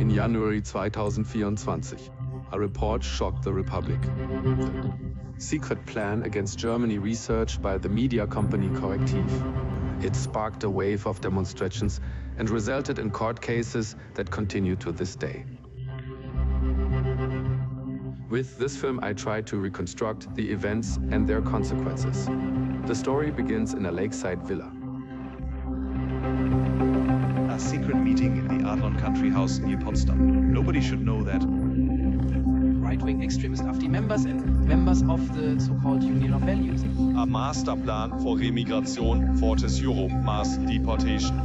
in January 2024. A report shocked the Republic. The secret plan against Germany research by the media company Correctiv. It sparked a wave of demonstrations and resulted in court cases that continue to this day. With this film, I try to reconstruct the events and their consequences. The story begins in a lakeside villa. A secret meeting in the Adlon country house near Potsdam. Nobody should know that. Right-wing extremist AfD members and members of the so-called Union of Values. A masterplan for remigration for Europe, mass deportation.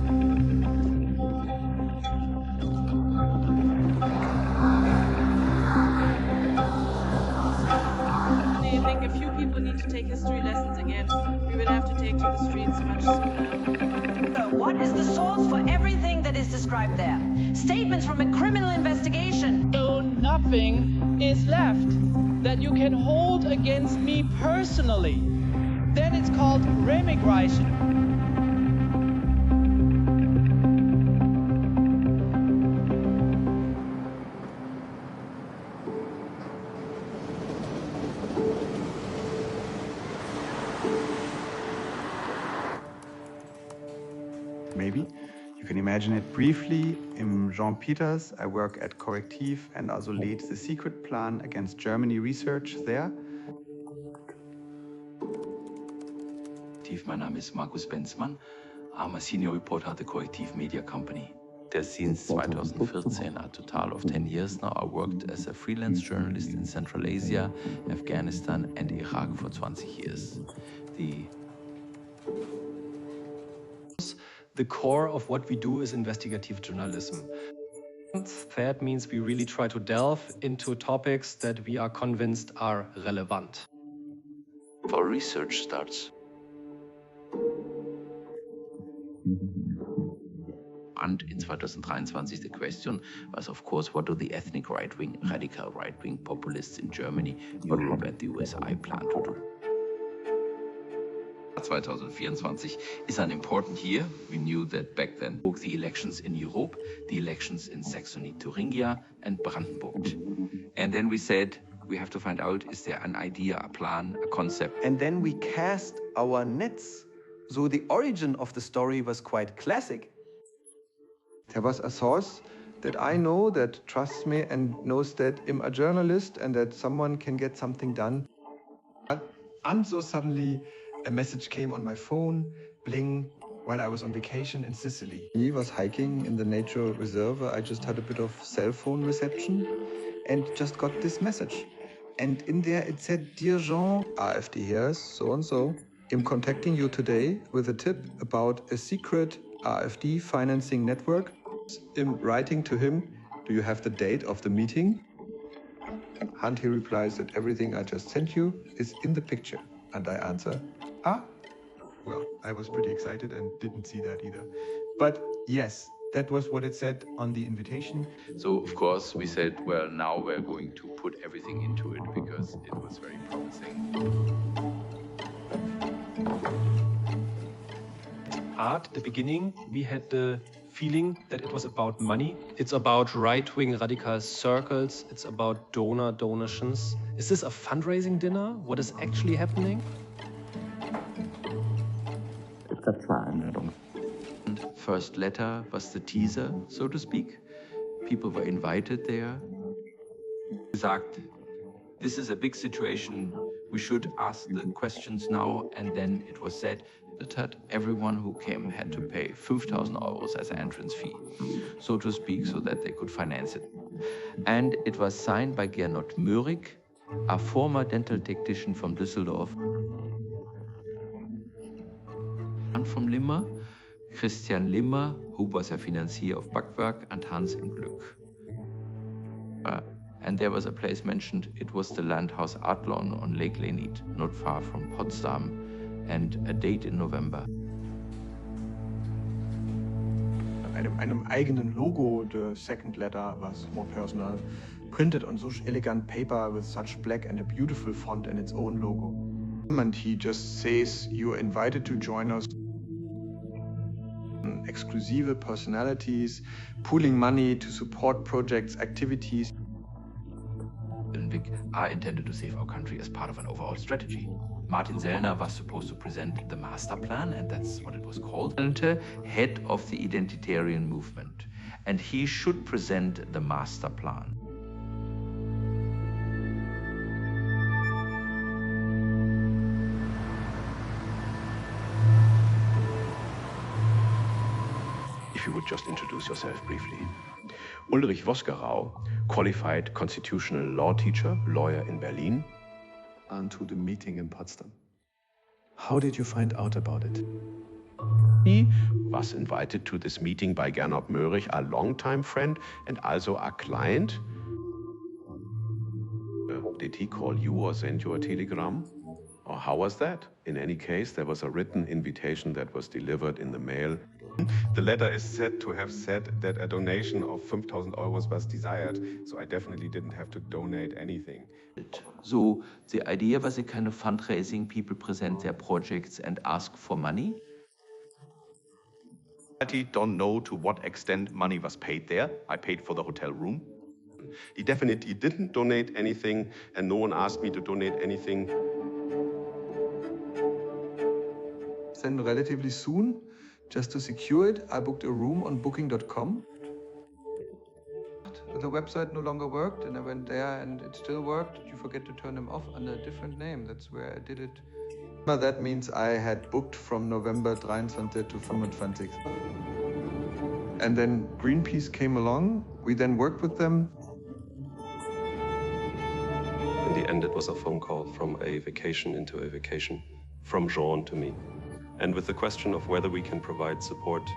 I think a few people need to take history lessons again. We will have to take to the streets much sooner. What is the source for everything that is described there? Statements from a criminal investigation. So nothing is left that you can hold against me personally. Then it's called remigration. Maybe. You can imagine it briefly. In Jean Peters, I work at Correctiv and also lead the secret plan against Germany research there. Mein Name ist Markus Benzmann. I'm a senior reporter at the Correctiv media company. Since 2014, a total of 10 years now, I worked as a freelance journalist in Central Asia, Afghanistan and Iraq for 20 years. The core of what we do is investigative journalism. That means we really try to delve into topics that we are convinced are relevant. For research starts. And in 2023, the question was, of course, what do the ethnic right-wing, radical right-wing populists in Germany, Europe and the USA plan to do? 2024 is an important year. We knew that back then. The elections in Europe, the elections in Saxony, Thuringia and Brandenburg. And then we said, we have to find out, is there an idea, a plan, a concept? And then we cast our nets. So the origin of the story was quite classic. There was a source that I know that trusts me and knows that I'm a journalist and that someone can get something done. And so suddenly a message came on my phone, bling, while I was on vacation in Sicily. He was hiking in the nature reserve. I just had a bit of cell phone reception and just got this message. And in there it said, "Dear Jean, AfD here, so and so. I'm contacting you today with a tip about a secret AfD financing network." I'm writing to him, "Do you have the date of the meeting?" And he replies that everything I just sent you is in the picture. And I answer, well, I was pretty excited and didn't see that either. But yes, that was what it said on the invitation. So, of course, we said, well, now we're going to put everything into it because it was very promising. At the beginning, we had the feeling that it was about money. It's about right-wing radical circles. It's about donations. Is this a fundraising dinner? What is actually happening? And first letter was the teaser, so to speak. People were invited there. Gesagt, this is a big situation. We should ask the questions now. And then it was said that everyone who came had to pay 5,000 euros as an entrance fee, so to speak, so that they could finance it. And it was signed by Gernot Möhrig, a former dental technician from Düsseldorf, and from Limmer, Christian Limmer, who was a financier of Backwerk, and Hans im Glück. And there was a place mentioned, it was the Landhaus Adlon on Lake Lenit, not far from Potsdam, and a date in November. Einem eigenen Logo, the second letter was more personal, printed on such elegant paper with such black and a beautiful font and its own logo. And he just says, "You are invited to join us." Exclusive personalities, pooling money to support projects, activities. Are intended to save our country as part of an overall strategy. Martin Sellner was supposed to present the master plan, and that's what it was called. And head of the identitarian movement, and he should present the master plan. If you would just introduce yourself briefly. 𝘿𝙖𝙨 𝙋𝙤𝙩𝙨, qualified constitutional law teacher, lawyer in Berlin. And to the meeting in Potsdam. How did you find out about it? He was invited to this meeting by Gernot Möhrig, a longtime friend and also a client. Did he call you or send you a telegram? Or how was that? In any case, there was a written invitation that was delivered in the mail. The letter is said to have said that a donation of 5,000 euros was desired, so I definitely didn't have to donate anything. So the idea was a kind of fundraising. People present their projects and ask for money. I don't know to what extent money was paid there. I paid for the hotel room. He definitely didn't donate anything, and no one asked me to donate anything. Then relatively soon, just to secure it, I booked a room on booking.com. The website no longer worked, and I went there and it still worked. You forget to turn them off under a different name. That's where I did it. That means I had booked from November 23 to 25. And then Greenpeace came along. We then worked with them. In the end, it was a phone call from a vacation into a vacation, from Jean to me. And with the question of whether we can provide support.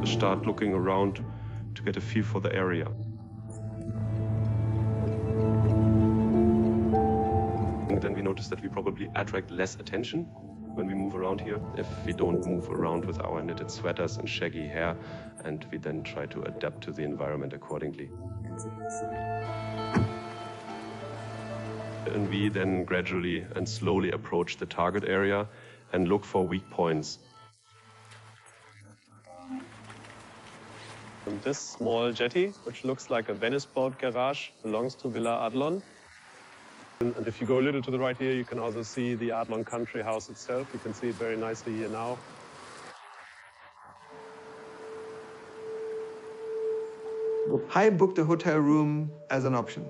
Start looking around to get a feel for the area. And then we noticed that we probably attract less attention when we move around here if we don't move around with our knitted sweaters and shaggy hair, and we then try to adapt to the environment accordingly. And we then gradually and slowly approach the target area and look for weak points. And this small jetty, which looks like a Venice boat garage, belongs to Villa Adlon. And if you go a little to the right here, you can also see the Adlon country house itself. You can see it very nicely here now. I booked a hotel room as an option.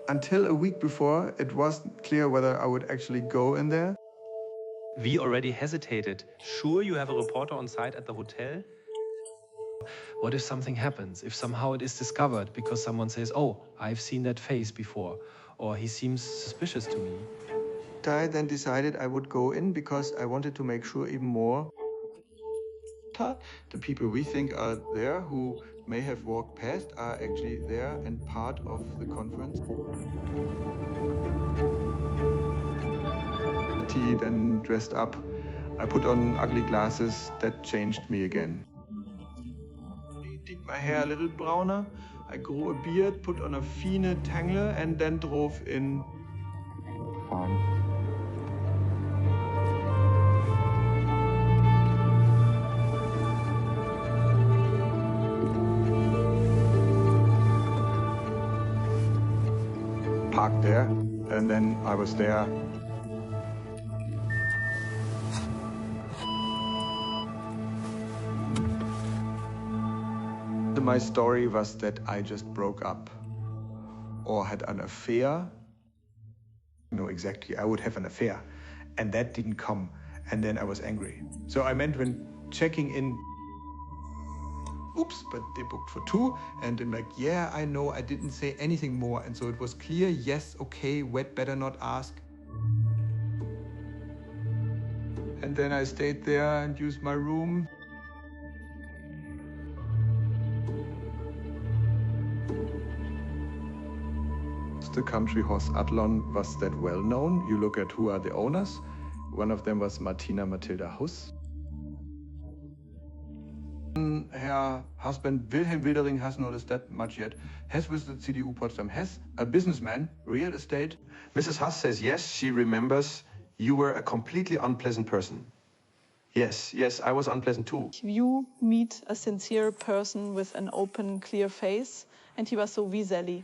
Until a week before, it wasn't clear whether I would actually go in there. We already hesitated. Sure, you have a reporter on site at the hotel? What if something happens? If somehow it is discovered because someone says, oh, I've seen that face before, or he seems suspicious to me. I then decided I would go in because I wanted to make sure even more the people we think are there, who may have walked past, are actually there and part of the conference. He then dressed up. I put on ugly glasses. That changed me again. I did my hair a little browner. I grew a beard, put on a fine Tangle, and then drove in. Parked there, and then I was there. My story was that I just broke up or had an affair. No, exactly, I would have an affair, and that didn't come, and then I was angry. So I meant when checking in, oops, but they booked for 2, and then like, yeah, I know, I didn't say anything more, and so it was clear, yes, okay, wet, better not ask. And then I stayed there and used my room. The country house Adlon was that well known. You look at who are the owners. One of them was Martina Matilda Huss. Her husband, 𝘿𝙖𝙨 hasn't noticed that much yet, has visited CDU Potsdam, has a businessman, real estate. Mrs. Haas says yes, she remembers you were a completely unpleasant person. Yes, I was unpleasant too. You meet a sincere person with an open, clear face, and he was so vis-a-vis.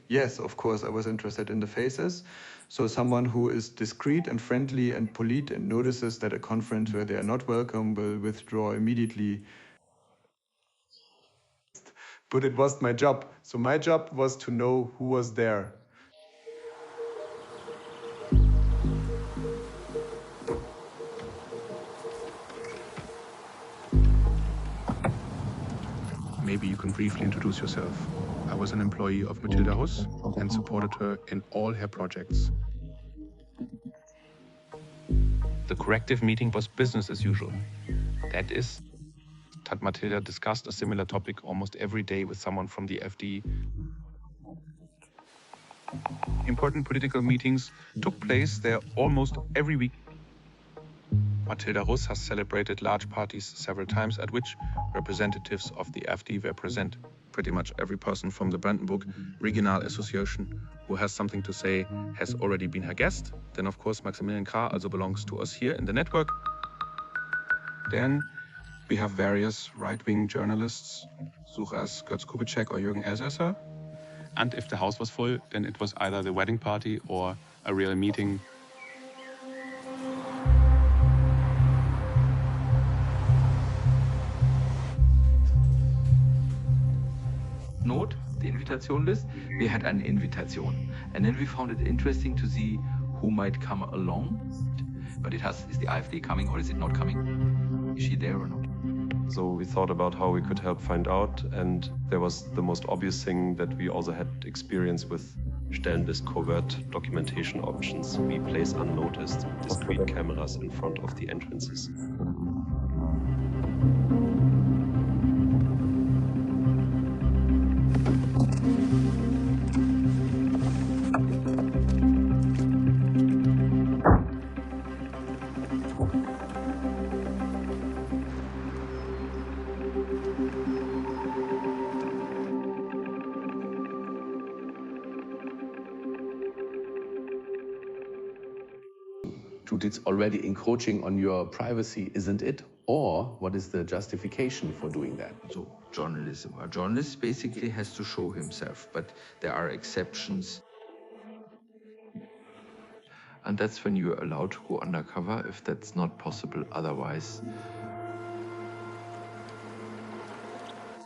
Yes, of course, I was interested in the faces. So someone who is discreet and friendly and polite and notices that a conference where they are not welcome will withdraw immediately. But it was my job. So my job was to know who was there. Maybe you can briefly introduce yourself. I was an employee of 𝘿𝙖𝙨 and supported her in all her projects. The Correctiv meeting was business as usual. That is, that Matilda discussed a similar topic almost every day with someone from the FD. Important political meetings took place there almost every week. 𝘿𝙖𝙨 has celebrated large parties several times at which representatives of the FD were present. Pretty much every person from the Brandenburg Regional Association who has something to say has already been her guest. Then, of course, Maximilian Krah also belongs to us here in the network. Then we have various right-wing journalists, such as 𝘿𝙖𝙨 or 𝙤𝙬𝙧. And if the house was full, then it was either the wedding party or a real meeting. Note, the invitation list, we had an invitation. And then we found it interesting to see who might come along. But is the AfD coming or is it not coming? Is she there or not? So we thought about how we could help find out, and there was the most obvious thing that we also had experience with stellen des covert documentation options. We place unnoticed discrete cameras in front of the entrances. It's already encroaching on your privacy, isn't it? Or what is the justification for doing that? So journalism. A journalist basically has to show himself, but there are exceptions. And that's when you're allowed to go undercover if that's not possible otherwise.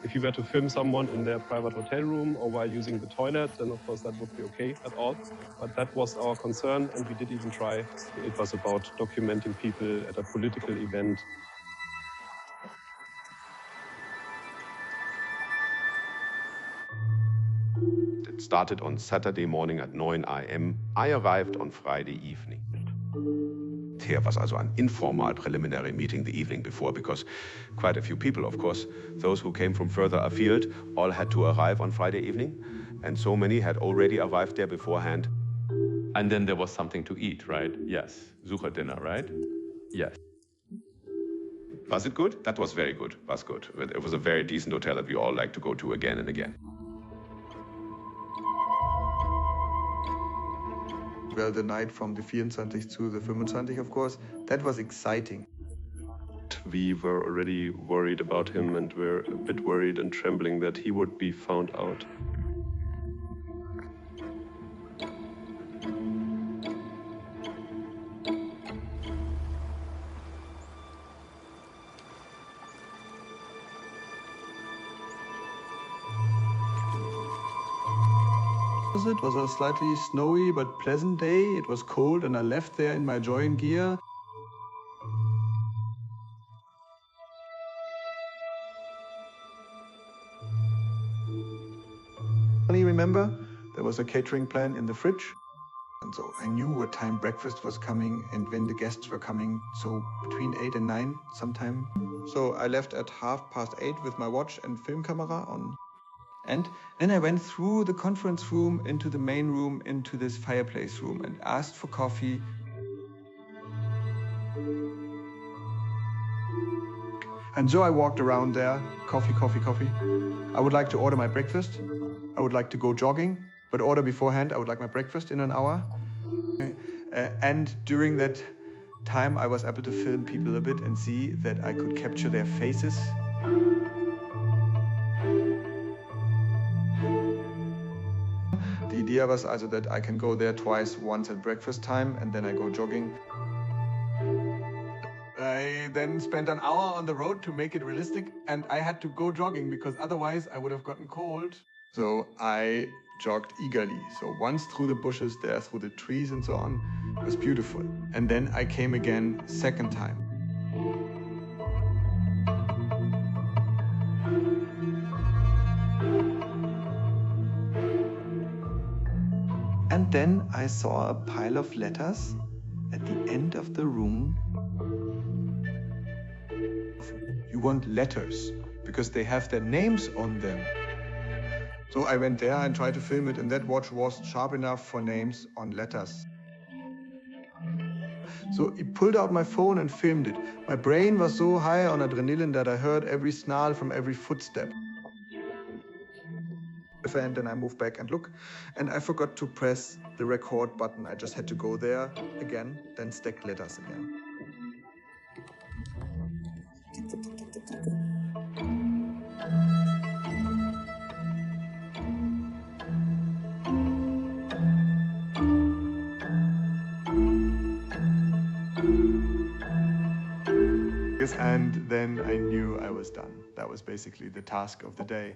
If you were to film someone in their private hotel room or while using the toilet, then of course that would be okay at all. But that was our concern, and we did even try. It was about documenting people at a political event. It started on Saturday morning at 9 a.m. I arrived on Friday evening. Here was also an informal preliminary meeting the evening before, because quite a few people, of course, those who came from further afield, all had to arrive on Friday evening, and so many had already arrived there beforehand. And then there was something to eat, right? Yes. Sucher dinner, right? Yes. Was it good? That was very good. Was good. It was a very decent hotel that we all like to go to again and again. Well, the night from the 24 to the 25, of course, that was exciting. We were already worried about him and were a bit worried and trembling that he would be found out. It was a slightly snowy but pleasant day. It was cold and I left there in my jogging gear. I remember there was a catering plan in the fridge. And so I knew what time breakfast was coming and when the guests were coming, so between 8 and 9 sometime. So I left at 8:30 with my watch and film camera on. And then I went through the conference room into the main room, into this fireplace room, and asked for coffee. And so I walked around there, coffee, coffee, coffee. I would like to order my breakfast. I would like to go jogging, but order beforehand. I would like my breakfast in an hour. And during that time, I was able to film people a bit and see that I could capture their faces. The idea was also that I can go there twice, once at breakfast time, and then I go jogging. I then spent an hour on the road to make it realistic, and I had to go jogging because otherwise I would have gotten cold. So I jogged eagerly. So once through the bushes there, through the trees and so on. It was beautiful. And then I came again second time. And then I saw a pile of letters at the end of the room. You want letters because they have their names on them. So I went there and tried to film it, and that watch was sharp enough for names on letters. So I pulled out my phone and filmed it. My brain was so high on adrenaline that I heard every snarl from every footstep. And then I moved back and look, and I forgot to press the record button. I just had to go there again, then stack letters again. And then I knew I was done. That was basically the task of the day.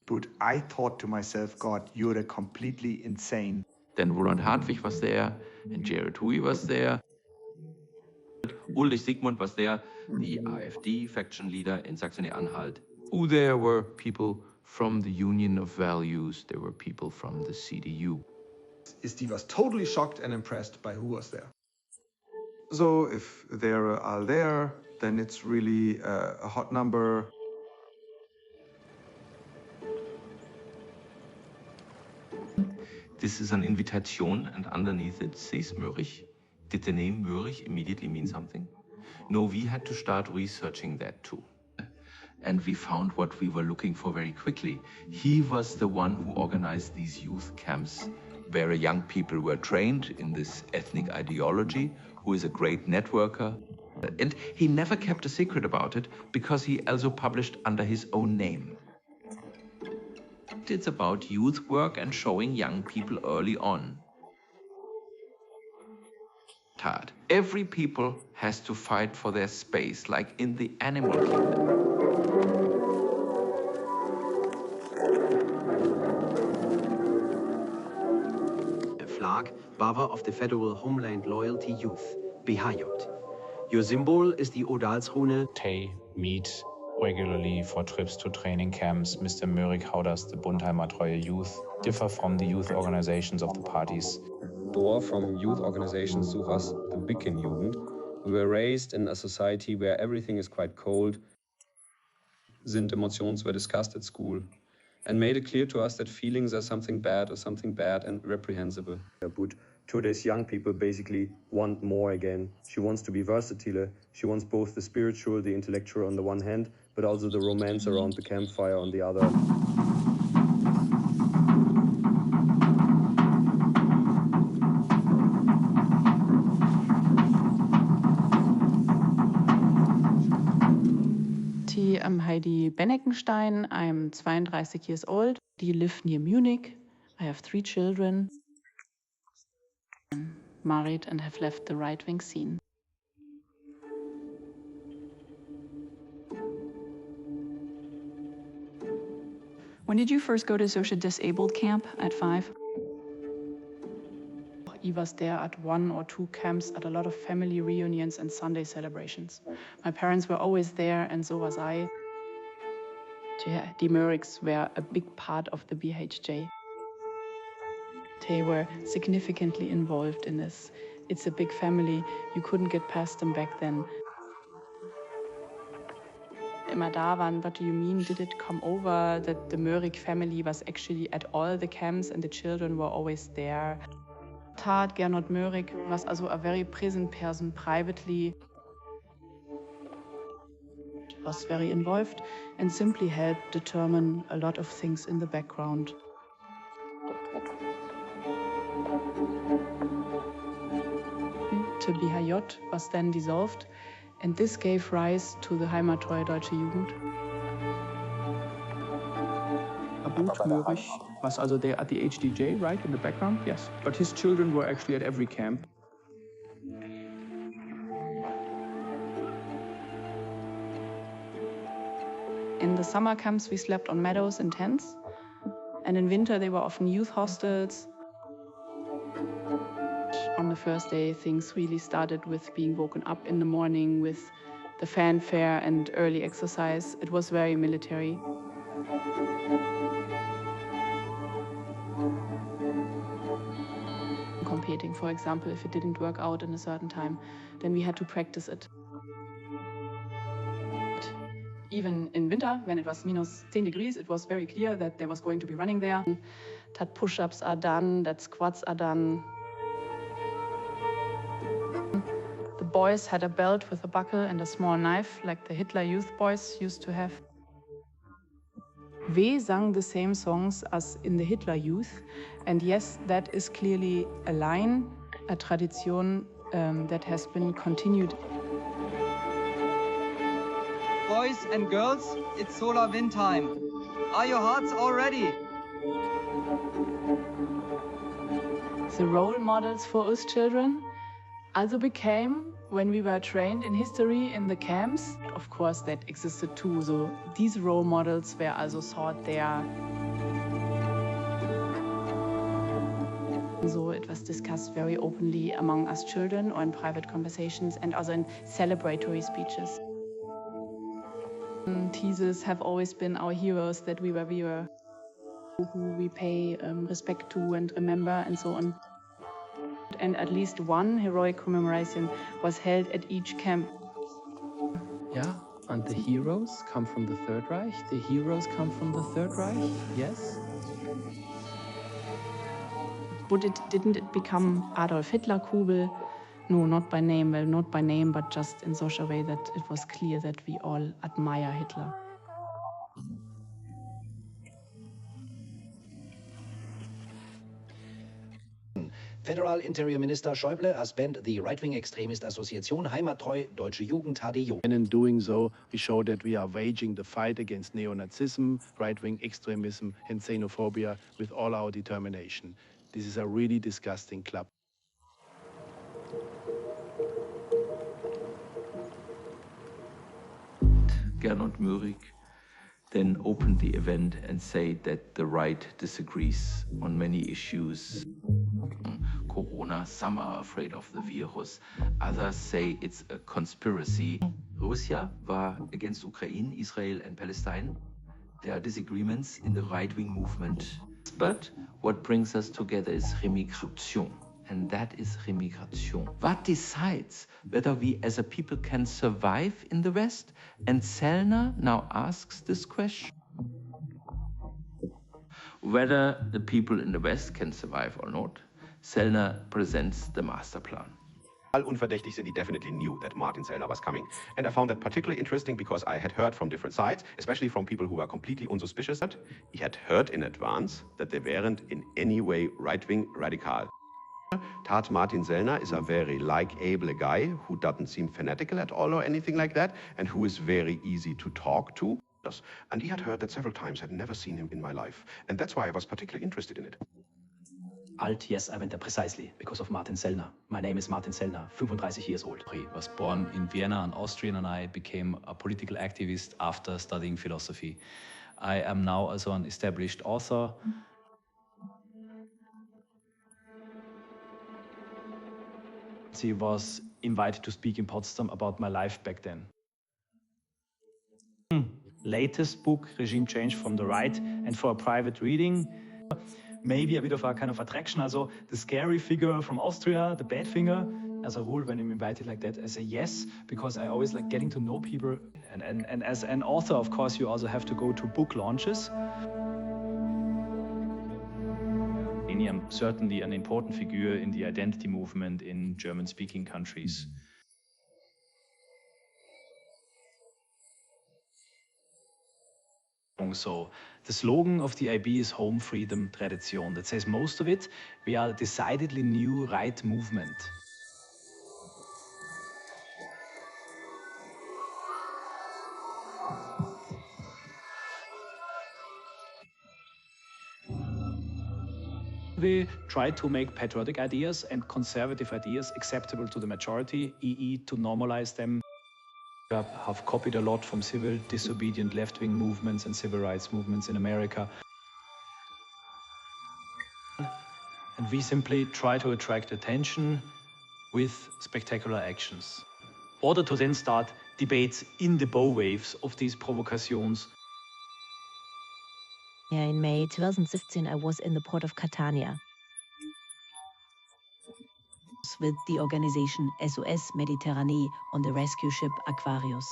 But I thought to myself, God, you're completely insane. Then Roland Hartwig was there, and 𝘿𝙖𝙨 was there. 𝘿𝙖𝙨 was there, the AfD faction leader in Saxony-Anhalt. There were people from the Union of Values, there were people from the CDU. 𝘿𝙤𝙨 was totally shocked and impressed by who was there. So if they're all there, then it's really a hot number. This is an invitation, and underneath it says 𝘿𝙤𝙨. Did the name 𝘿𝙤𝙨 immediately mean something? No, we had to start researching that too. And we found what we were looking for very quickly. He was the one who organized these youth camps where young people were trained in this ethnic ideology, who is a great networker. And he never kept a secret about it because he also published under his own name. It's about youth work and showing young people early on. Every people has to fight for their space, like in the animal kingdom. A flag, Baba of the Federal Homeland Loyalty Youth, BHJ. Your symbol is the Odalsrune. They meet regularly for trips to training camps. Mr. 𝘿𝙗𝙨, the 𝘈𝐼𝐸𝑚𝑎 Youth, differ from the youth organizations of the parties. From youth organizations to us, the Wiccan-Jugend. We were raised in a society where everything is quite cold. Emotions were discussed at school and made it clear to us that feelings are something bad and reprehensible. But today's young people basically want more again. She wants to be versatile. She wants both the spiritual, the intellectual on the one hand, but also the romance around the campfire on the other. I'm Heidi Beneckenstein. I'm 32 years old. I live near Munich. I have 3 children. I'm married and have left the right-wing scene. When did you first go to such a disabled camp? At 5? He was there at 1 or 2 camps at a lot of family reunions and Sunday celebrations. My parents were always there, and so was I. The 𝘿𝙗𝙨s were a big part of the BHJ. They were significantly involved in this. It's a big family. You couldn't get past them back then. Immer da waren, what do you mean? Did it come over that the 𝘿𝙗𝙨 family was actually at all the camps and the children were always there? Gernot 𝘿𝙗𝙨 was also a very present person privately. was very involved and simply helped determine a lot of things in the background. 𝘘𝙴𝗴𝗹𝗶𝘀 was then dissolved, and this gave rise to the 𝘈𝙨𝙨𝙯𝙀 𝘈𝙨 was also there at the HDJ, right, in the background? Yes. But his children were actually at every camp. In the summer camps, we slept on meadows in tents, and in winter, they were often youth hostels. On the first day, things really started with being woken up in the morning with the fanfare and early exercise. It was very military. Competing, for example, if it didn't work out in a certain time, then we had to practice it. Even in winter, when it was -10 degrees, it was very clear that there was going to be running there. That push-ups are done, that squats are done. The boys had a belt with a buckle and a small knife, like the Hitler Youth boys used to have. We sang the same songs as in the Hitler Youth, and yes, that is clearly a line, a tradition that has been continued. Boys and girls, it's solar wind time. Are your hearts all ready? The role models for us children also became, when we were trained in history in the camps, of course that existed too, so these role models were also sought there. So it was discussed very openly among us children or in private conversations and also in celebratory speeches. Theses have always been our heroes that we were, who we pay respect to and remember and so on. And at least one heroic commemoration was held at each camp. Yeah, and the heroes come from the Third Reich. The heroes come from the Third Reich, yes. But didn't it become Adolf Hitler Kugel? No, not by name, well, not by name, but just in such a way that it was clear that we all admire Hitler. Federal Interior Minister Schäuble has banned the right-wing extremist association 𝘈𝙨 𝙨𝙯𝙧𝙧 𝙤𝙀. And in doing so, we show that we are waging the fight against neo-Nazism, right-wing extremism, and xenophobia with all our determination. This is a really disgusting club. Gernot Möhrig then opened the event and said that the right disagrees on many issues. Corona, some are afraid of the virus. Others say it's a conspiracy. Russia war against Ukraine, Israel and Palestine. There are disagreements in the right-wing movement. But what brings us together is remigration. And that is remigration. What decides whether we as a people can survive in the West? And 𝘿𝙨 now asks this question. Whether the people in the West can survive or not, 𝘿𝙨 presents the master plan. Unverdächtig sind, he definitely knew that Martin 𝘿𝙨 was coming. And I found that particularly interesting because I had heard from different sides, especially from people who were completely unsuspicious, that he had heard in advance that they weren't in any way right-wing radical. That Martin 𝘿𝙨 is a very able guy who doesn't seem fanatical at all or anything like that, and who is very easy to talk to. And he had heard that several times. I'd never seen him in my life. And that's why I was particularly interested in it. Yes, I went there precisely because of Martin 𝘿𝙨. My name is Martin 𝘿𝙨, 35 years old. I was born in Vienna in Austria, and I became a political activist after studying philosophy. I am now also an established author. She was invited to speak in Potsdam about my life back then. Latest book, Regime Change from the Right, and for a private reading, maybe a bit of a kind of attraction. Also, the scary figure from Austria, the bad finger. As a rule, when I'm invited like that, I say yes, because I always like getting to know people. And as an author, of course, you also have to go to book launches. I'm certainly an important figure in the identity movement in German-speaking countries. So the slogan of the IB is Home, Freedom, Tradition. That says most of it. We are a decidedly new right movement. We try to make patriotic ideas and conservative ideas acceptable to the majority, i.e. to normalize them. We have copied a lot from civil disobedient left-wing movements and civil rights movements in America. And we simply try to attract attention with spectacular actions, in order to then start debates in the bow waves of these provocations. In May 2016, I was in the port of Catania with the organization 𝘿𝙭𝙨 𝙂𝙨𝙯𝙪 on the rescue ship 𝑘𝙴𝑟𝑖us.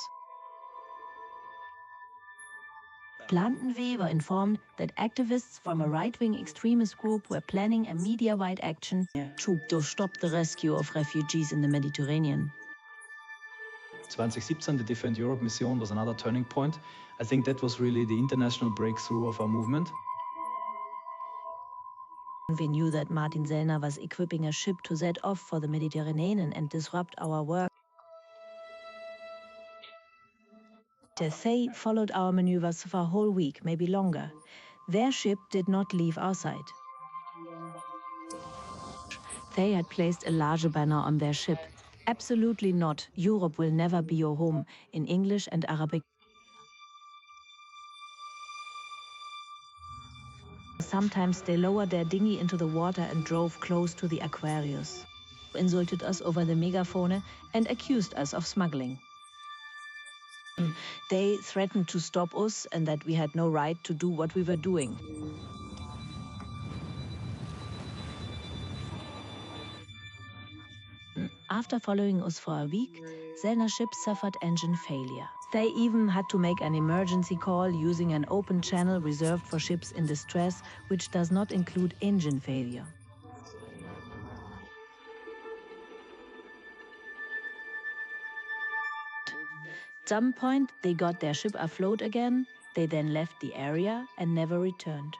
We were informed that activists from a right-wing extremist group were planning a media-wide action to stop the rescue of refugees in the Mediterranean. 2017, the Defend Europe mission was another turning point. I think that was really the international breakthrough of our movement. We knew that Martin Sellner was equipping a ship to set off for the Mediterranean and disrupt our work. They followed our maneuvers for a whole week, maybe longer. Their ship did not leave our side. They had placed a larger banner on their ship. Absolutely not. Europe will never be your home, in English and Arabic. Sometimes they lowered their dinghy into the water and drove close to the 𝑘𝙴𝑟𝑖us. Insulted us over the megaphone and accused us of smuggling. They threatened to stop us and that we had no right to do what we were doing. After following us for a week, Sellner's ship suffered engine failure. They even had to make an emergency call using an open channel reserved for ships in distress, which does not include engine failure. At some point, they got their ship afloat again. They then left the area and never returned.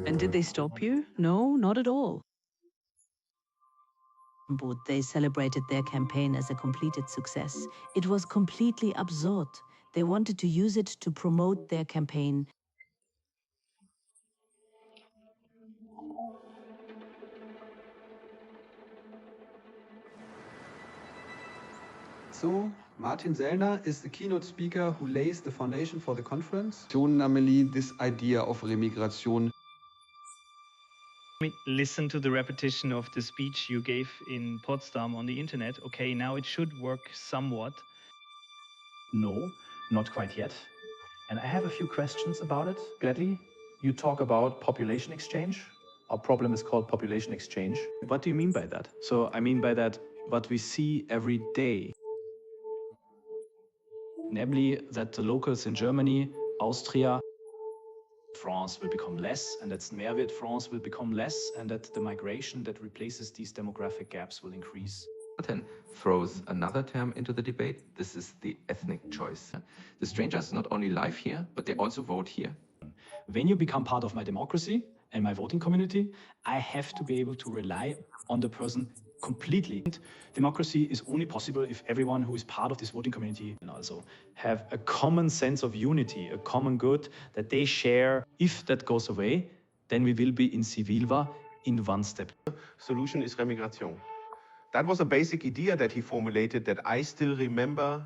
And did they stop you? No, not at all. But they celebrated their campaign as a completed success. It was completely absurd. They wanted to use it to promote their campaign. So, Martin Sellner is the keynote speaker who lays the foundation for the conference. Namely, this idea of remigration. Listen to the repetition of the speech you gave in Potsdam on the internet. Okay, now it should work somewhat. No, not quite yet. And I have a few questions about it. Gladly, you talk about population exchange. Our problem is called population exchange. What do you mean by that? So I mean by that what we see every day. Namely, that the locals in Germany, Austria, France will become less, and that Mehrwert France will become less, and that the migration that replaces these demographic gaps will increase. Then throws another term into the debate. This is the ethnic choice. The strangers not only live here, but they also vote here. When you become part of my democracy and my voting community, I have to be able to rely on the person completely. Democracy is only possible if everyone who is part of this voting community can also have a common sense of unity, a common good that they share. If that goes away, then we will be in civil war in one step. Solution is remigration. That was a basic idea that he formulated that I still remember.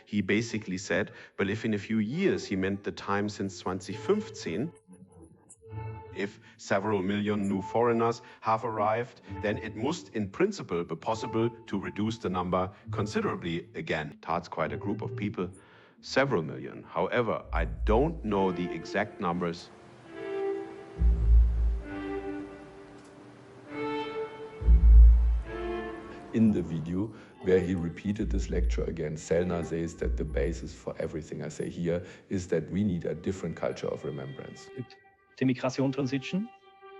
He basically said, well, if in a few years he meant the time since 2015, if several million new foreigners have arrived, then it must in principle be possible to reduce the number considerably again. That's quite a group of people, several million. However, I don't know the exact numbers. In the video where he repeated this lecture again, Sellner says that the basis for everything I say here is that we need a different culture of remembrance. the migration transition.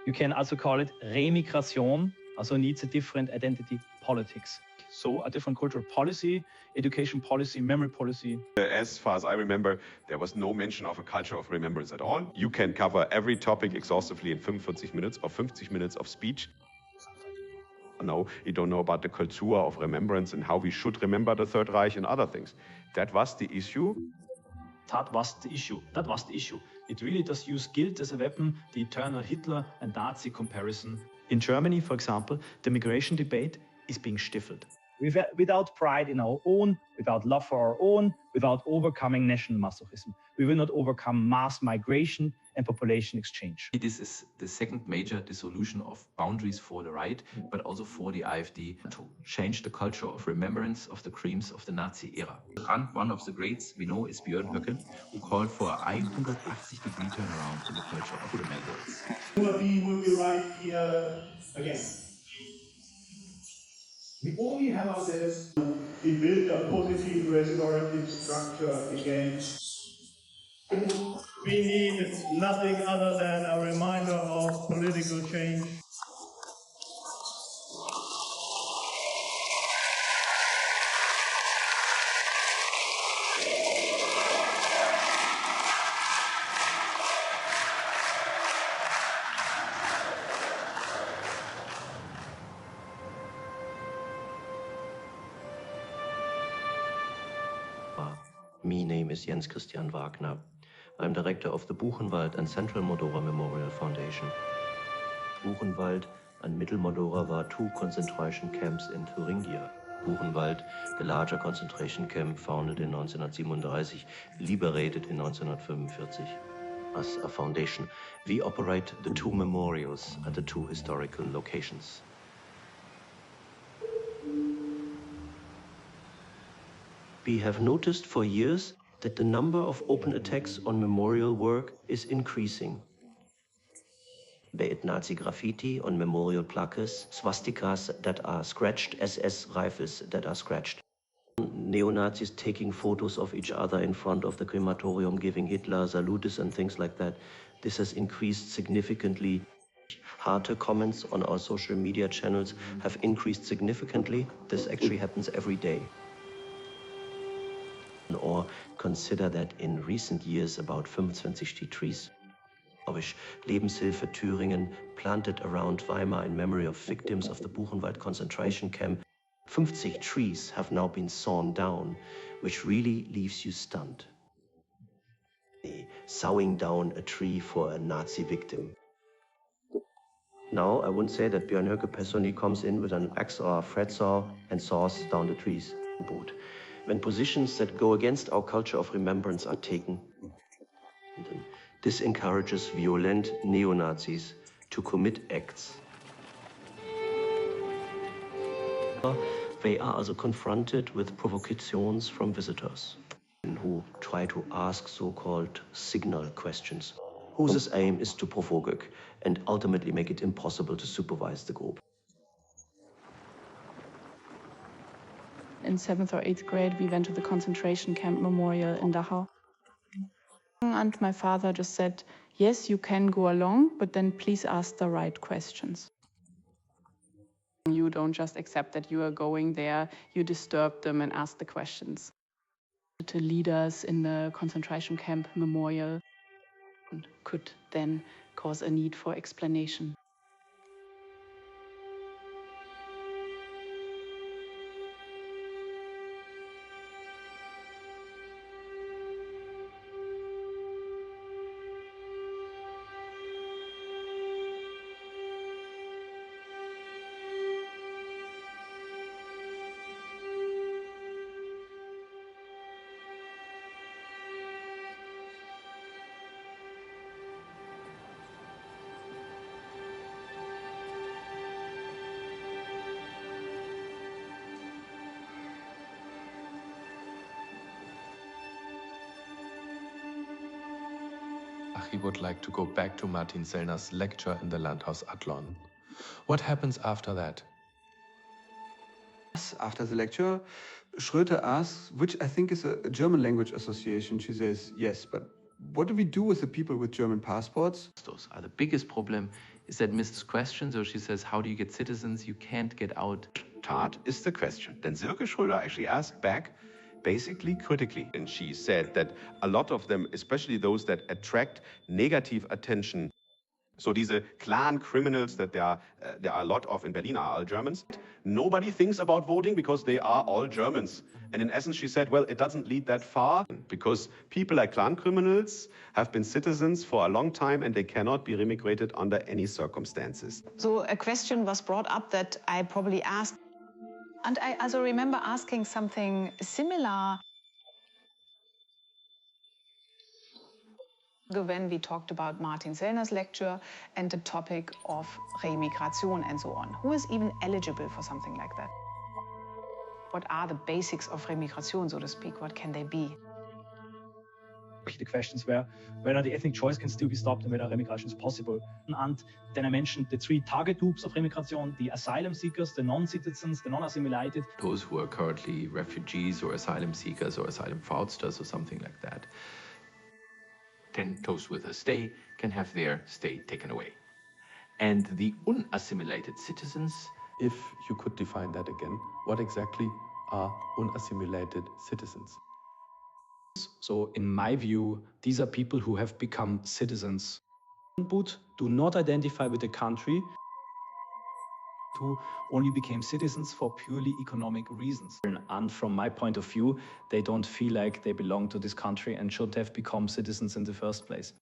You can also call it remigration, also needs a different identity politics. So a different cultural policy, education policy, memory policy. As far as I remember, there was no mention of a culture of remembrance at all. You can cover every topic exhaustively in 45 minutes or 50 minutes of speech. No, you don't know about the culture of remembrance and how we should remember the Third Reich and other things. That was the issue. That was the issue. That was the issue. It really does use guilt as a weapon, the eternal Hitler and Nazi comparison. In Germany, for example, the migration debate is being stifled. Without pride in our own, without love for our own, without overcoming national masochism, we will not overcome mass migration and population exchange. This is the second major dissolution of boundaries for the right, but also for the AfD to change the culture of remembrance of the crimes of the Nazi era. And one of the greats we know is 𝘿𝙖𝙨, who called for a 180-degree turnaround in the culture of remembrance. Will be right here again. We only have ourselves to build a positive restorative structure again. We need nothing other than a reminder of political change. My name is Jens Christian Wagner. I'm director of the Buchenwald and Central Moldova Memorial Foundation. Buchenwald and Middle Moldova were two concentration camps in Thuringia. Buchenwald, the larger concentration camp founded in 1937, liberated in 1945. As a foundation, we operate the two memorials at the two historical locations. We have noticed for years that the number of open attacks on memorial work is increasing. Be it Nazi graffiti on memorial plaques, swastikas that are scratched, SS rifles that are scratched. Neo-Nazis taking photos of each other in front of the crematorium, giving Hitler saludes and things like that. This has increased significantly. Harter comments on our social media channels have increased significantly. This actually happens every day. Or consider that in recent years about 25 trees of Lebenshilfe Thüringen planted around Weimar in memory of victims of the Buchenwald concentration camp. 50 trees have now been sawn down, which really leaves you stunned. Sawing down a tree for a Nazi victim. Now, I wouldn't say that 𝘿𝙖𝙨 personally comes in with an axe or a fret saw and saws down the trees. When positions that go against our culture of remembrance are taken, this encourages violent neo-Nazis to commit acts. They are also confronted with provocations from visitors who try to ask so-called signal questions, whose aim is to provoke and ultimately make it impossible to supervise the group. In 7th or 8th grade, we went to the concentration camp memorial in Dachau. And my father just said, yes, you can go along, but then please ask the right questions. You don't just accept that you are going there, you disturb them and ask the questions. The leaders in the concentration camp memorial could then cause a need for explanation. He would like to go back to Martin Sellner's lecture in the Landhaus Adlon. What happens after that? After the lecture, Schröter asks, which I think is a German language association. She says, yes, but What do we do with the people with German passports? Those are the biggest problem is that Mrs. Question, so she says, how do you get citizens? You can't get out. Tat is the question. Then Silke Schröder actually asked back, basically critically, and she said that a lot of them, especially those that attract negative attention, so diese clan criminals that there are a lot of in Berlin are all Germans. Nobody thinks about voting because they are all Germans. And in essence, she said, well, it doesn't lead that far because people like clan criminals have been citizens for a long time and they cannot be remigrated under any circumstances. So a question was brought up that I probably asked. And I also remember asking something similar when we talked about Martin Sellner's lecture and the topic of remigration and so on. Who is even eligible for something like that? What are the basics of remigration, so to speak? What can they be? The questions were whether the ethnic choice can still be stopped and whether remigration is possible. And then I mentioned the three target groups of remigration, the asylum seekers, the non-citizens, the non-assimilated. Those who are currently refugees or asylum seekers or asylum fraudsters or something like that. Then those with a stay can have their stay taken away. And the unassimilated citizens. If you could define that again, what exactly are unassimilated citizens? So in my view, these are people who have become citizens, but do not identify with the country, who only became citizens for purely economic reasons. And from my point of view, they don't feel like they belong to this country and should have become citizens in the first place.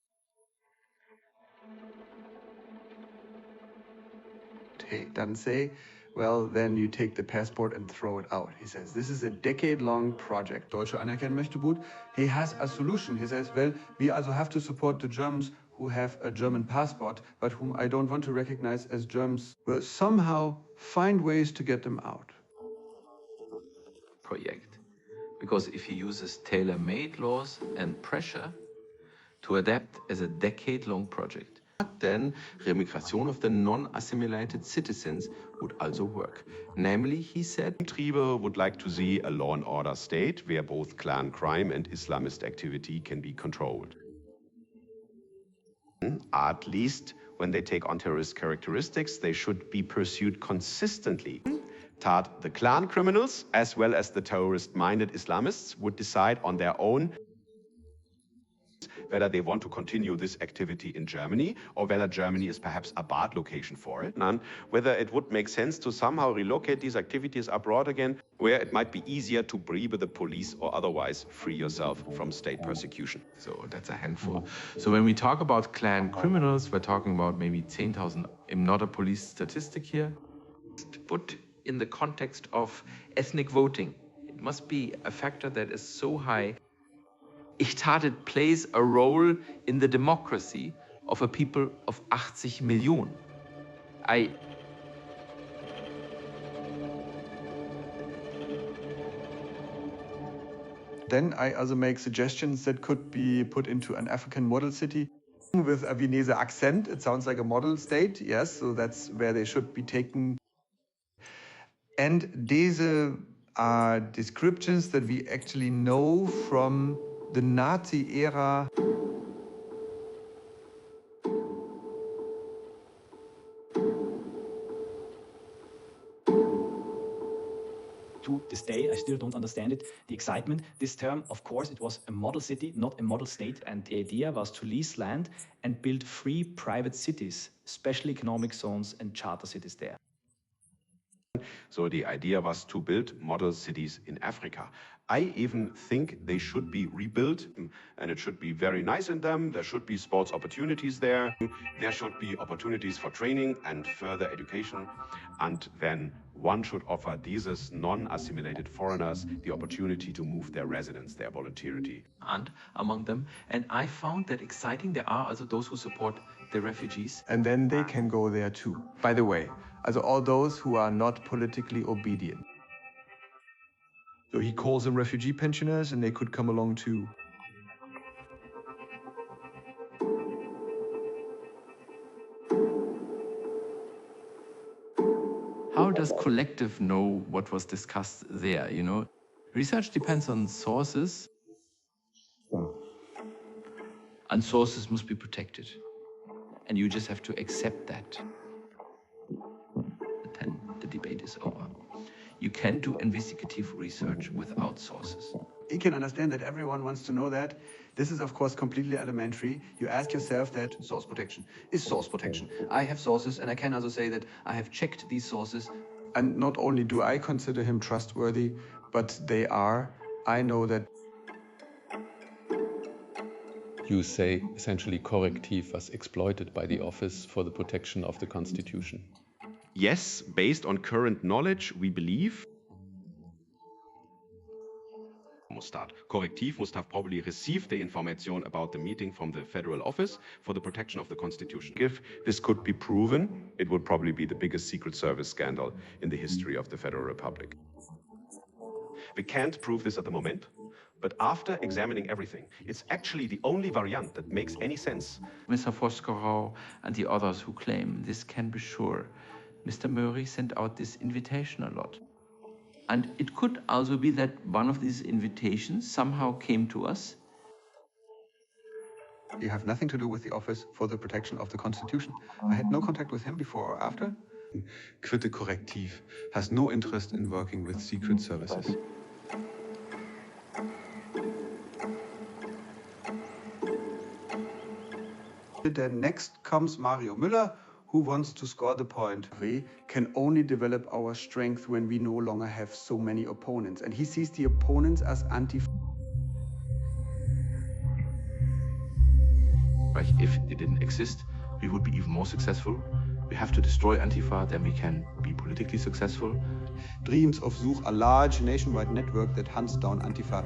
He doesn't say, well, then you take the passport and throw it out. He says, this is a decade-long project. Deutsche anerkennen möchte gut. He has a solution. He says, well, we also have to support the Germans who have a German passport, but whom I don't want to recognize as Germans. We'll somehow find ways to get them out. Project. Because if he uses tailor-made laws and pressure to adapt as a decade-long project, then remigration of the non-assimilated citizens would also work. Namely, he said, Triebe would like to see a law and order state where both clan crime and Islamist activity can be controlled. At least when they take on terrorist characteristics, they should be pursued consistently. Tat, the clan criminals, as well as the terrorist-minded Islamists, would decide on their own whether they want to continue this activity in Germany or whether Germany is perhaps a bad location for it, and whether it would make sense to somehow relocate these activities abroad again, where it might be easier to bribe the police or otherwise free yourself from state persecution. So that's a handful. So when we talk about clan criminals, we're talking about maybe 10,000. I'm not a police statistic here. Put in the context of ethnic voting, it must be a factor that is so high. It plays a role in the democracy of a people of 80 million. Then I also make suggestions that could be put into an African model city with a Viennese accent. It sounds like a model state, yes, so that's where they should be taken. And these are descriptions that we actually know from the Nazi era. To this day, I still don't understand it. The excitement, this term, of course, it was a model city, not a model state. And the idea was to lease land and build free private cities, special economic zones and charter cities there. So the idea was to build model cities in Africa. I even think they should be rebuilt, and it should be very nice in them. There should be sports opportunities there. There should be opportunities for training and further education. And then one should offer these non-assimilated foreigners the opportunity to move their residence, their voluntarily. And among them, and I found that exciting, there are also those who support the refugees. And then they can go there too. By the way, also all those who are not politically obedient. So he calls them refugee pensioners, and they could come along too. How does Correctiv know what was discussed there, you know? Research depends on sources. And sources must be protected. And you just have to accept that. Then the debate is over. You can't do investigative research without sources. You can understand that everyone wants to know that. This is, of course, completely elementary. You ask yourself that Source protection is source protection. I have sources, and I can also say that I have checked these sources. And not only do I consider him trustworthy, but they are. I know that. You say essentially Correctiv was exploited by the office for the protection of the Constitution. Yes, based on current knowledge, we believe. Correctiv must have probably received the information about the meeting from the Federal Office for the Protection of the Constitution. If this could be proven, it would probably be the biggest Secret Service scandal in the history of the Federal Republic. We can't prove this at the moment, but after examining everything, it's actually the only variant that makes any sense. Mr. Vosgerau and the others who claim this can be sure. Mr. Murray sent out this invitation a lot. And it could also be that one of these invitations somehow came to us. You have nothing to do with the Office for the Protection of the Constitution. I had no contact with him before or after. 𝘖𝙴 Correctiv has no interest in working with secret services. Then next comes Mario Müller, who wants to score the point. We can only develop our strength when we no longer have so many opponents. And he sees the opponents as If they didn't exist, we would be even more successful. We have to destroy Antifa, then we can be politically successful. Dreams of 𝘂𝙧, a large nationwide network that hunts down Antifa.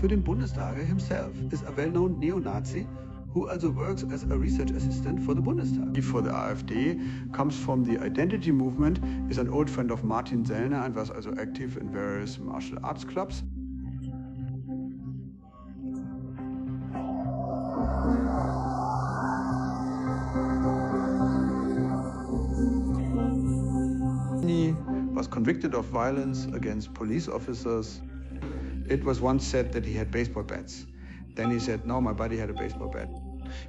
Für den Bundestag himself is a well-known neo-Nazi who also works as a research assistant for the Bundestag. For the AfD, comes from the identity movement, is an old friend of Martin Sellner and was also active in various martial arts clubs. He was convicted of violence against police officers. It was once said that he had baseball bats. Then he said, no, my buddy had a baseball bat.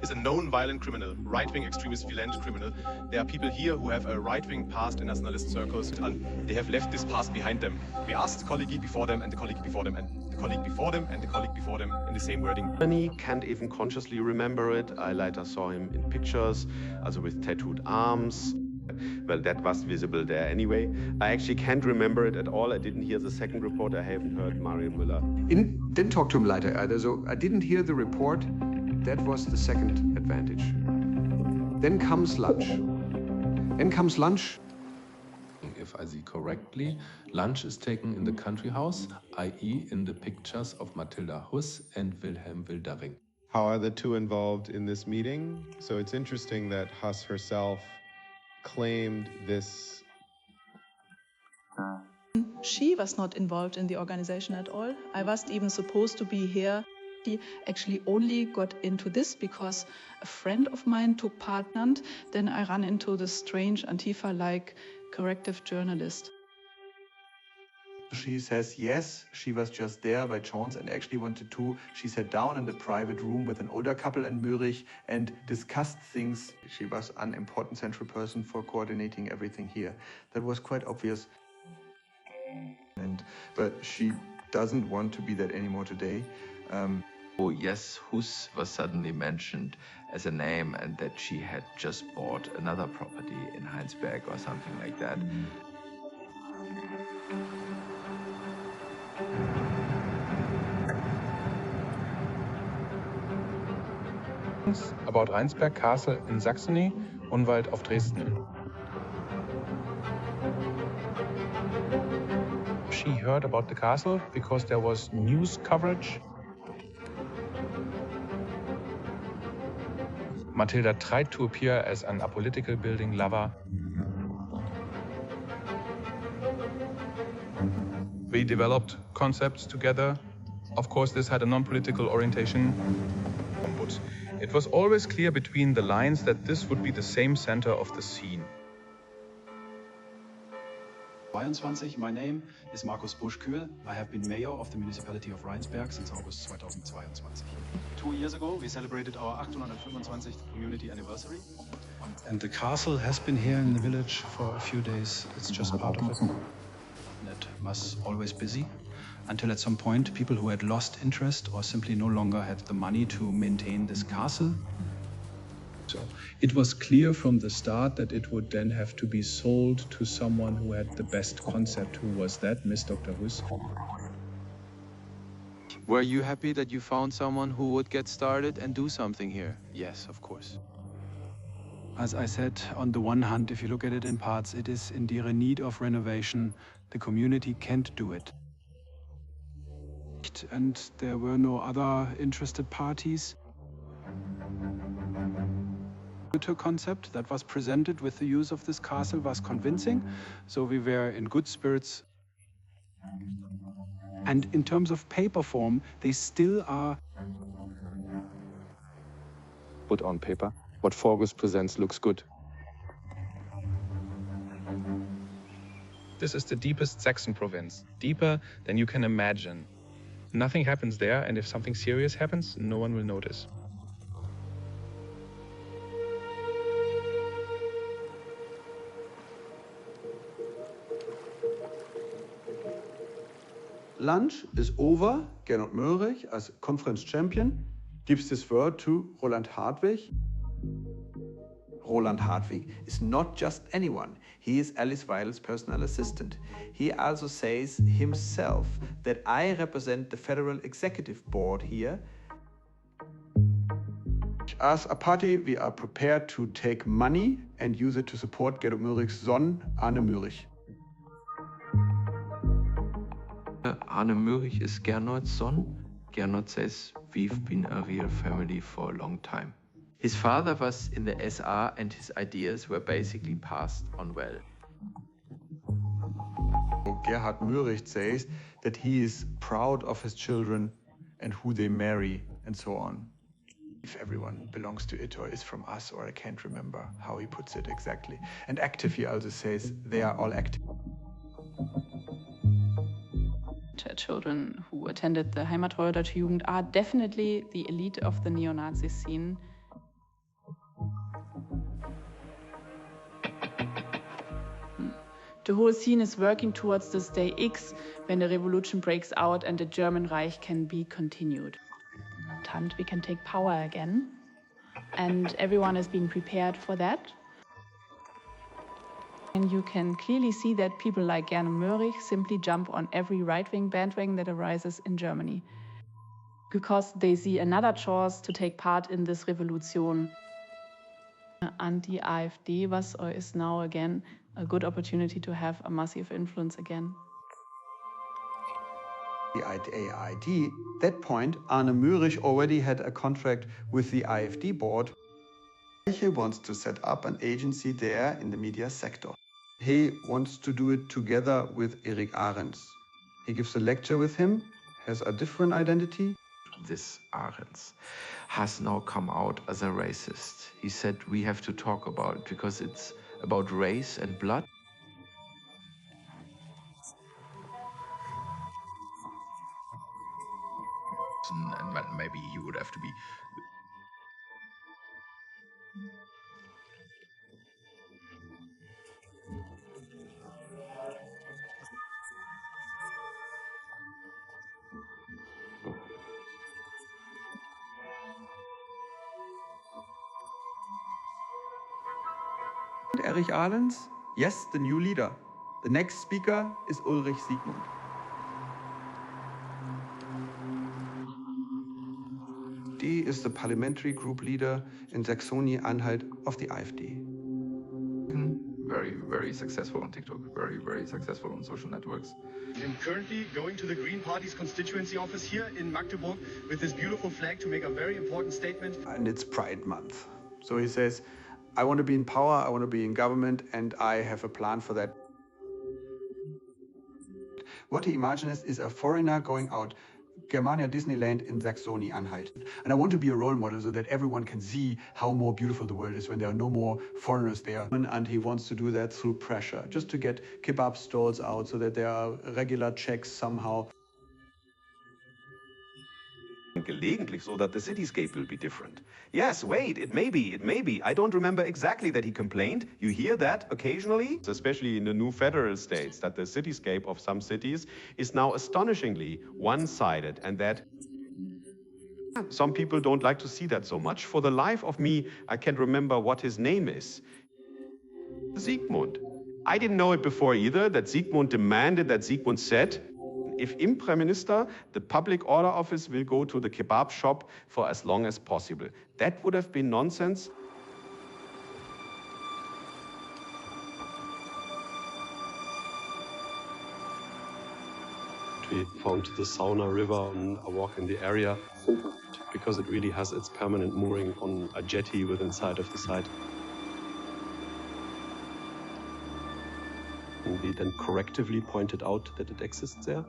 Is a known violent criminal, right-wing extremist violent criminal. There are people here who have a right-wing past in nationalist circles, and they have left this past behind them. We asked the colleague before them, and the colleague before them, and the colleague before them, and the colleague before them in the same wording. Germany can't even consciously remember it. I later saw him in pictures, also with tattooed arms. Well, that was visible there anyway. I actually can't remember it at all. I didn't hear the second report. I haven't heard Mario Müller. Didn't talk to him later either, so I didn't hear the report. That was the second advantage. Then comes lunch. If I see correctly, lunch is taken in the country house, i.e. in the pictures of Matilda Huss and Wilhelm Wildering. How are the two involved in this meeting? So it's interesting that Huss herself claimed this. She was not involved in the organization at all. I wasn't even supposed to be here. She actually only got into this because a friend of mine took part in it. Then I ran into this strange Antifa-like corrective journalist. She says yes, she was just there by chance and actually wanted to. She sat down in the private room with an older couple in Mürich and discussed things. She was an important central person for coordinating everything here. That was quite obvious. But she doesn't want to be that anymore today. Oh yes, Huss was suddenly mentioned as a name and that she had just bought another property in Heinsberg or something like that. About Rheinsberg Castle in Saxony, Unwald auf Dresden. She heard about the castle because there was news coverage. Matilda tried to appear as an apolitical building lover. We developed concepts together. Of course, this had a non-political orientation. But it was always clear between the lines that this would be the same center of the scene. 2022. My name is 𝘿𝙭𝙨. I have been mayor of the municipality of Rheinsberg since August 2022. 2 years ago, we celebrated our 825th community anniversary. And the castle has been here in the village for a few days. It's just part of it. It was always busy, until at some point people who had lost interest or simply no longer had the money to maintain this castle. So it was clear from the start that it would then have to be sold to someone who had the best concept. Who was that? Miss Dr. Hrys. Were you happy that you found someone who would get started and do something here? Yes, of course. As I said, on the one hand, if you look at it in parts, it is in dire need of renovation. The community can't do it. And there were no other interested parties. The concept that was presented with the use of this castle was convincing, so we were in good spirits. And in terms of paper form, they still are. Put on paper. What Forgus presents looks good. This is the deepest Saxon province, deeper than you can imagine. Nothing happens there, and if something serious happens, no one will notice. Lunch is over. Gernot Möhrig, as conference champion, gives this word to Roland Hartwig. Roland Hartwig is not just anyone. He is Alice Weidl's personal assistant. He also says himself that I represent the Federal Executive Board here. As a party, we are prepared to take money and use it to support Gernot Möhrig's son, Arne Möhrig. Arne Möhrig is Gernot's son. Gernot says, we've been a real family for a long time. His father was in the SR and his ideas were basically passed on well. Gerhard Möhrig says that he is proud of his children and who they marry and so on. If everyone belongs to it or is from us, or I can't remember how he puts it exactly. And active, he also says they are all active. Children who attended the 𝘈𝙨 𝙪 Jugend are definitely the elite of the neo-Nazi scene. The whole scene is working towards this day X, when the revolution breaks out and the German Reich can be continued. And we can take power again, and everyone is being prepared for that. And you can clearly see that people like Gernot Möhrig simply jump on every right-wing bandwagon that arises in Germany, because they see another chance to take part in this revolution. Anti-AfD was or is now again a good opportunity to have a massive influence again. The AID, at that point, Arne Möhrig already had a contract with the AfD board. He wants to set up an agency there in the media sector. He wants to do it together with Erik Ahrens. He gives a lecture with him, has a different identity. This Ahrens has now come out as a racist. He said we have to talk about it because it's about race and blood. And maybe he would have to be. Erich Ahrens, yes, the new leader. The next speaker is Ulrich Siegmund. He is the parliamentary group leader in Saxony-Anhalt of the AfD. Very, very successful on TikTok, very, very successful on social networks. I'm currently going to the Green Party's constituency office here in Magdeburg with this beautiful flag to make a very important statement. And it's Pride Month. So he says, I want to be in power, I want to be in government, and I have a plan for that. What he imagines is a foreigner going out, Germania Disneyland in Saxony-Anhalt. And I want to be a role model so that everyone can see how more beautiful the world is when there are no more foreigners there. And he wants to do that through pressure, just to get kebab stalls out so that there are regular checks somehow. Gelegentlich so that the cityscape will be different. Yes, wait, it may be. I don't remember exactly that he complained. You hear that occasionally? Especially in the new federal states, that the cityscape of some cities is now astonishingly one-sided, and that some people don't like to see that so much. For the life of me, I can't remember what his name is. Sigmund. I didn't know it before either, that Sigmund demanded, that Sigmund said, if I'm Prime Minister, the public order office will go to the kebab shop for as long as possible. That would have been nonsense. We found the Sauna River on a walk in the area because it really has its permanent mooring on a jetty within sight of the site. And we then correctively pointed out that it exists there.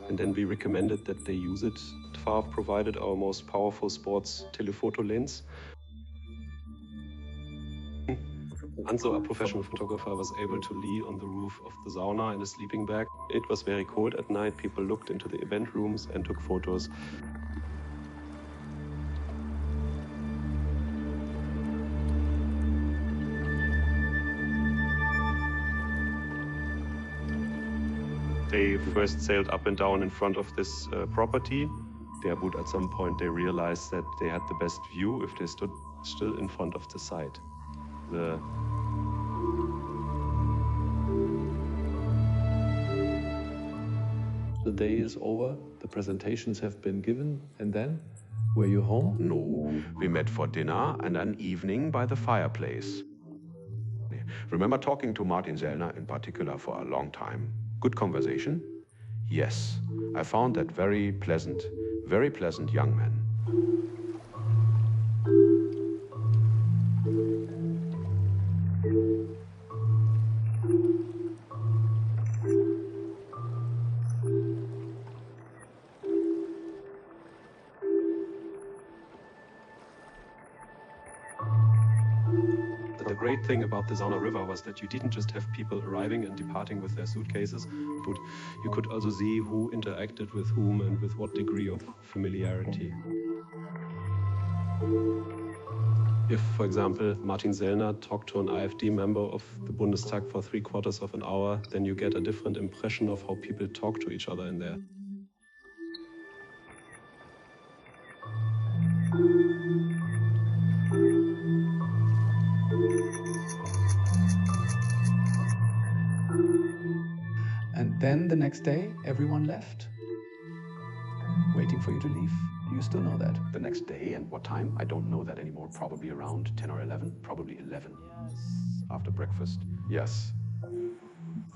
And then we recommended that they use it. 𝘘₴ provided our most powerful sports telephoto lens. And so a professional photographer was able to lie on the roof of the sauna in a sleeping bag. It was very cold at night. People looked into the event rooms and took photos. They first sailed up and down in front of this property. There would, at some point, they realized that they had the best view if they stood still in front of the site. The day is over, the presentations have been given, and then? Were you home? No, we met for dinner and an evening by the fireplace. Remember talking to Martin Sellner in particular for a long time. Good conversation? Yes, I found that very pleasant young man. The great thing about the Sauna River was that you didn't just have people arriving and departing with their suitcases, but you could also see who interacted with whom and with what degree of familiarity. If, for example, Martin Sellner talked to an AfD member of the Bundestag for 3/4 of an hour, then you get a different impression of how people talk to each other in there. And then the next day, everyone left, waiting for you to leave. Do you still know that? The next day, and what time? I don't know that anymore. Probably around 10 or 11. Probably 11. After breakfast, yes.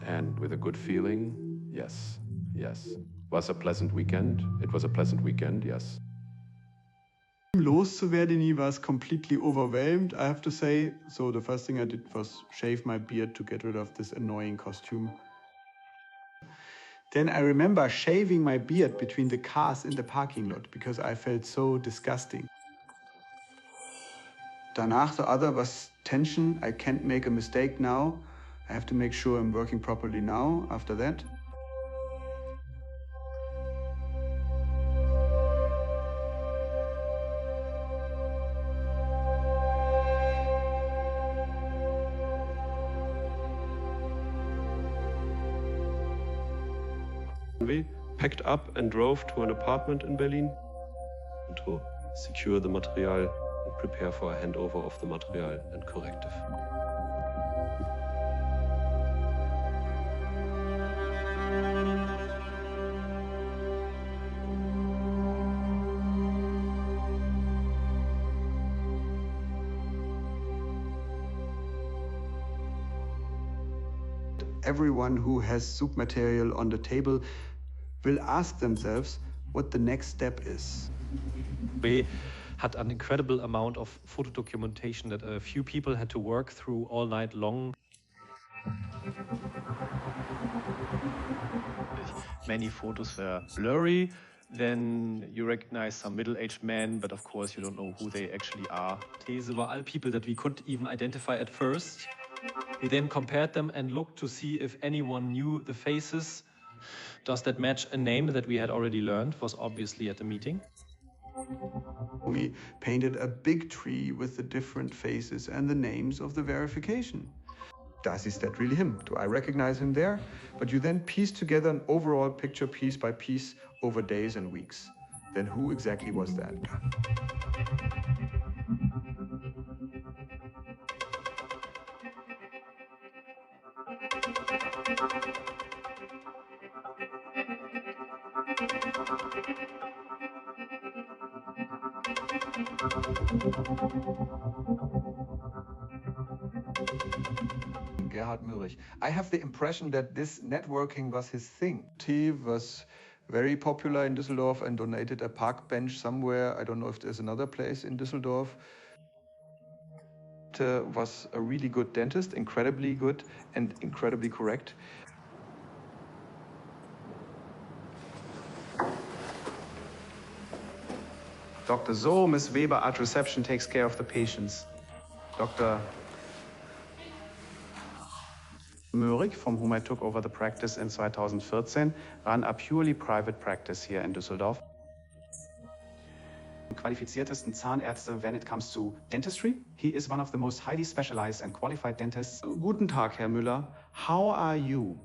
And with a good feeling, yes, yes. Was a pleasant weekend. It was a pleasant weekend, yes. Loszuwerden, he was completely overwhelmed, I have to say. So the first thing I did was shave my beard to get rid of this annoying costume. Then I remember shaving my beard between the cars in the parking lot because I felt so disgusting. Danach, the other was tension. I can't make a mistake now. I have to make sure I'm working properly now after that. We packed up and drove to an apartment in Berlin to secure the material and prepare for a handover of the material and Correctiv. Everyone who has soup material on the table will ask themselves what the next step is. We had an incredible amount of photo documentation that a few people had to work through all night long. Many photos were blurry, Then you recognize some middle-aged men, but of course you don't know who they actually are. These were all people that we couldn't even identify at first. We then compared them and looked to see if anyone knew the faces. Does that match a name that we had already learned? Was obviously at the meeting. We painted a big tree with the different faces and the names of the verification. Is that really him? Do I recognize him there? But you then piece together an overall picture piece by piece over days and weeks. Then who exactly was that? 𝘿𝙖𝙨. I have the impression that this networking was his thing. He was very popular in Düsseldorf and donated a park bench somewhere. I don't know if there's another place in Düsseldorf. Was a really good dentist, incredibly good and incredibly correct. Dr. So, Ms. Weber at reception takes care of the patients. Dr. Möhrig, from whom I took over the practice in 2014, ran a purely private practice here in Düsseldorf. Qualifiziertesten Zahnärzte when it comes to dentistry. He is one of the most highly specialized and qualified dentists. Guten Tag, Herr Müller. How are you?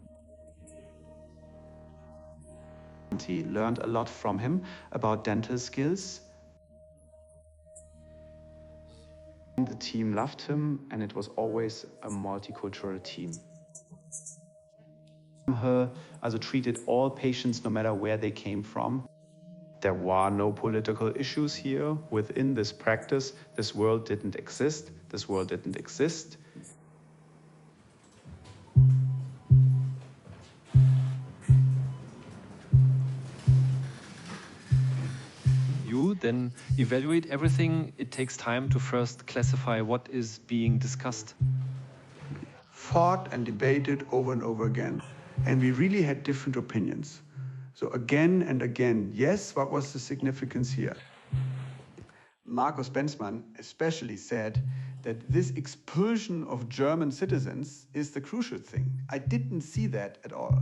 And he learned a lot from him about dental skills. The team loved him, and it was always a multicultural team. He also treated all patients no matter where they came from. There were no political issues here within this practice. This world didn't exist. This world didn't exist. You then evaluate everything. It takes time to first classify what is being discussed. Fought and debated over and over again. And we really had different opinions. So again and again, yes, what was the significance here? Markus Benzmann especially said that this expulsion of German citizens is the crucial thing. I didn't see that at all.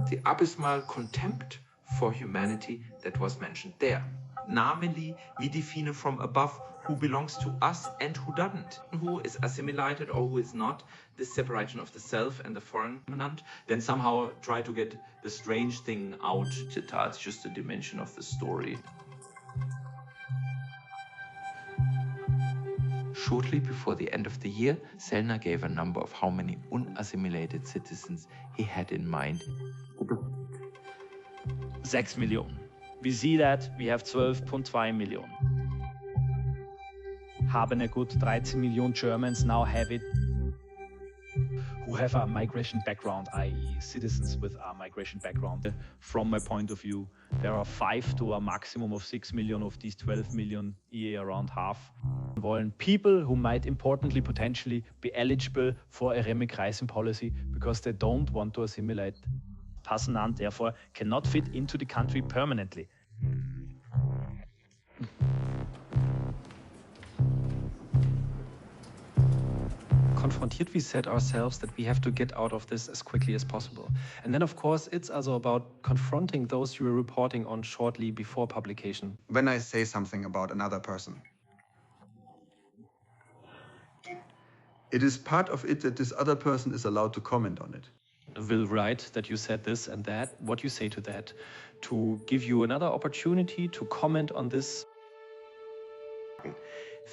The abysmal contempt for humanity that was mentioned there. Namely, we define from above who belongs to us and who doesn't, who is assimilated or who is not, this separation of the self and the foreign dominant, then somehow try to get the strange thing out. It's just a dimension of the story. Shortly before the end of the year, Sellner gave a number of how many unassimilated citizens he had in mind. 6 Millionen. We see that we have 12.2 Millionen. Haben a good 13 million Germans now have it, who have a migration background, i.e. citizens with a migration background. From my point of view, there are 5 to a maximum of 6 million of these 12 million, i.e. around half. People who might importantly potentially be eligible for a remigration policy because they don't want to assimilate. Passen and therefore cannot fit into the country permanently. Confrontiert, we said ourselves that we have to get out of this as quickly as possible. And then, of course, it's also about confronting those you were reporting on shortly before publication. When I say something about another person, it is part of it that this other person is allowed to comment on it. Will write that you said this and that, what you say to that, to give you another opportunity to comment on this.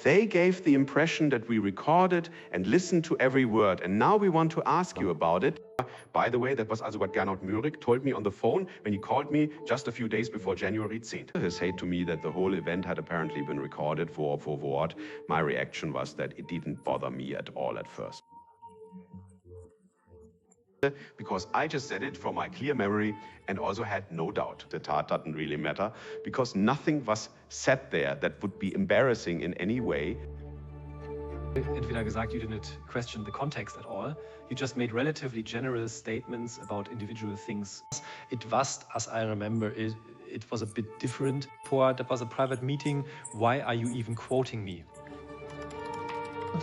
They gave the impression that we recorded and listened to every word, and now we want to ask you about it. By the way, that was also what Gernot Möhrig told me on the phone when he called me just a few days before January 10th. He said to me that the whole event had apparently been recorded word for word. My reaction was that it didn't bother me at all at first. Because I just said it from my clear memory and also had no doubt. The tar doesn't really matter because nothing was said there that would be embarrassing in any way. Entweder gesagt, you didn't question the context at all, you just made relatively general statements about individual things. It was, as I remember, it was a bit different. That was a private meeting. Why are you even quoting me?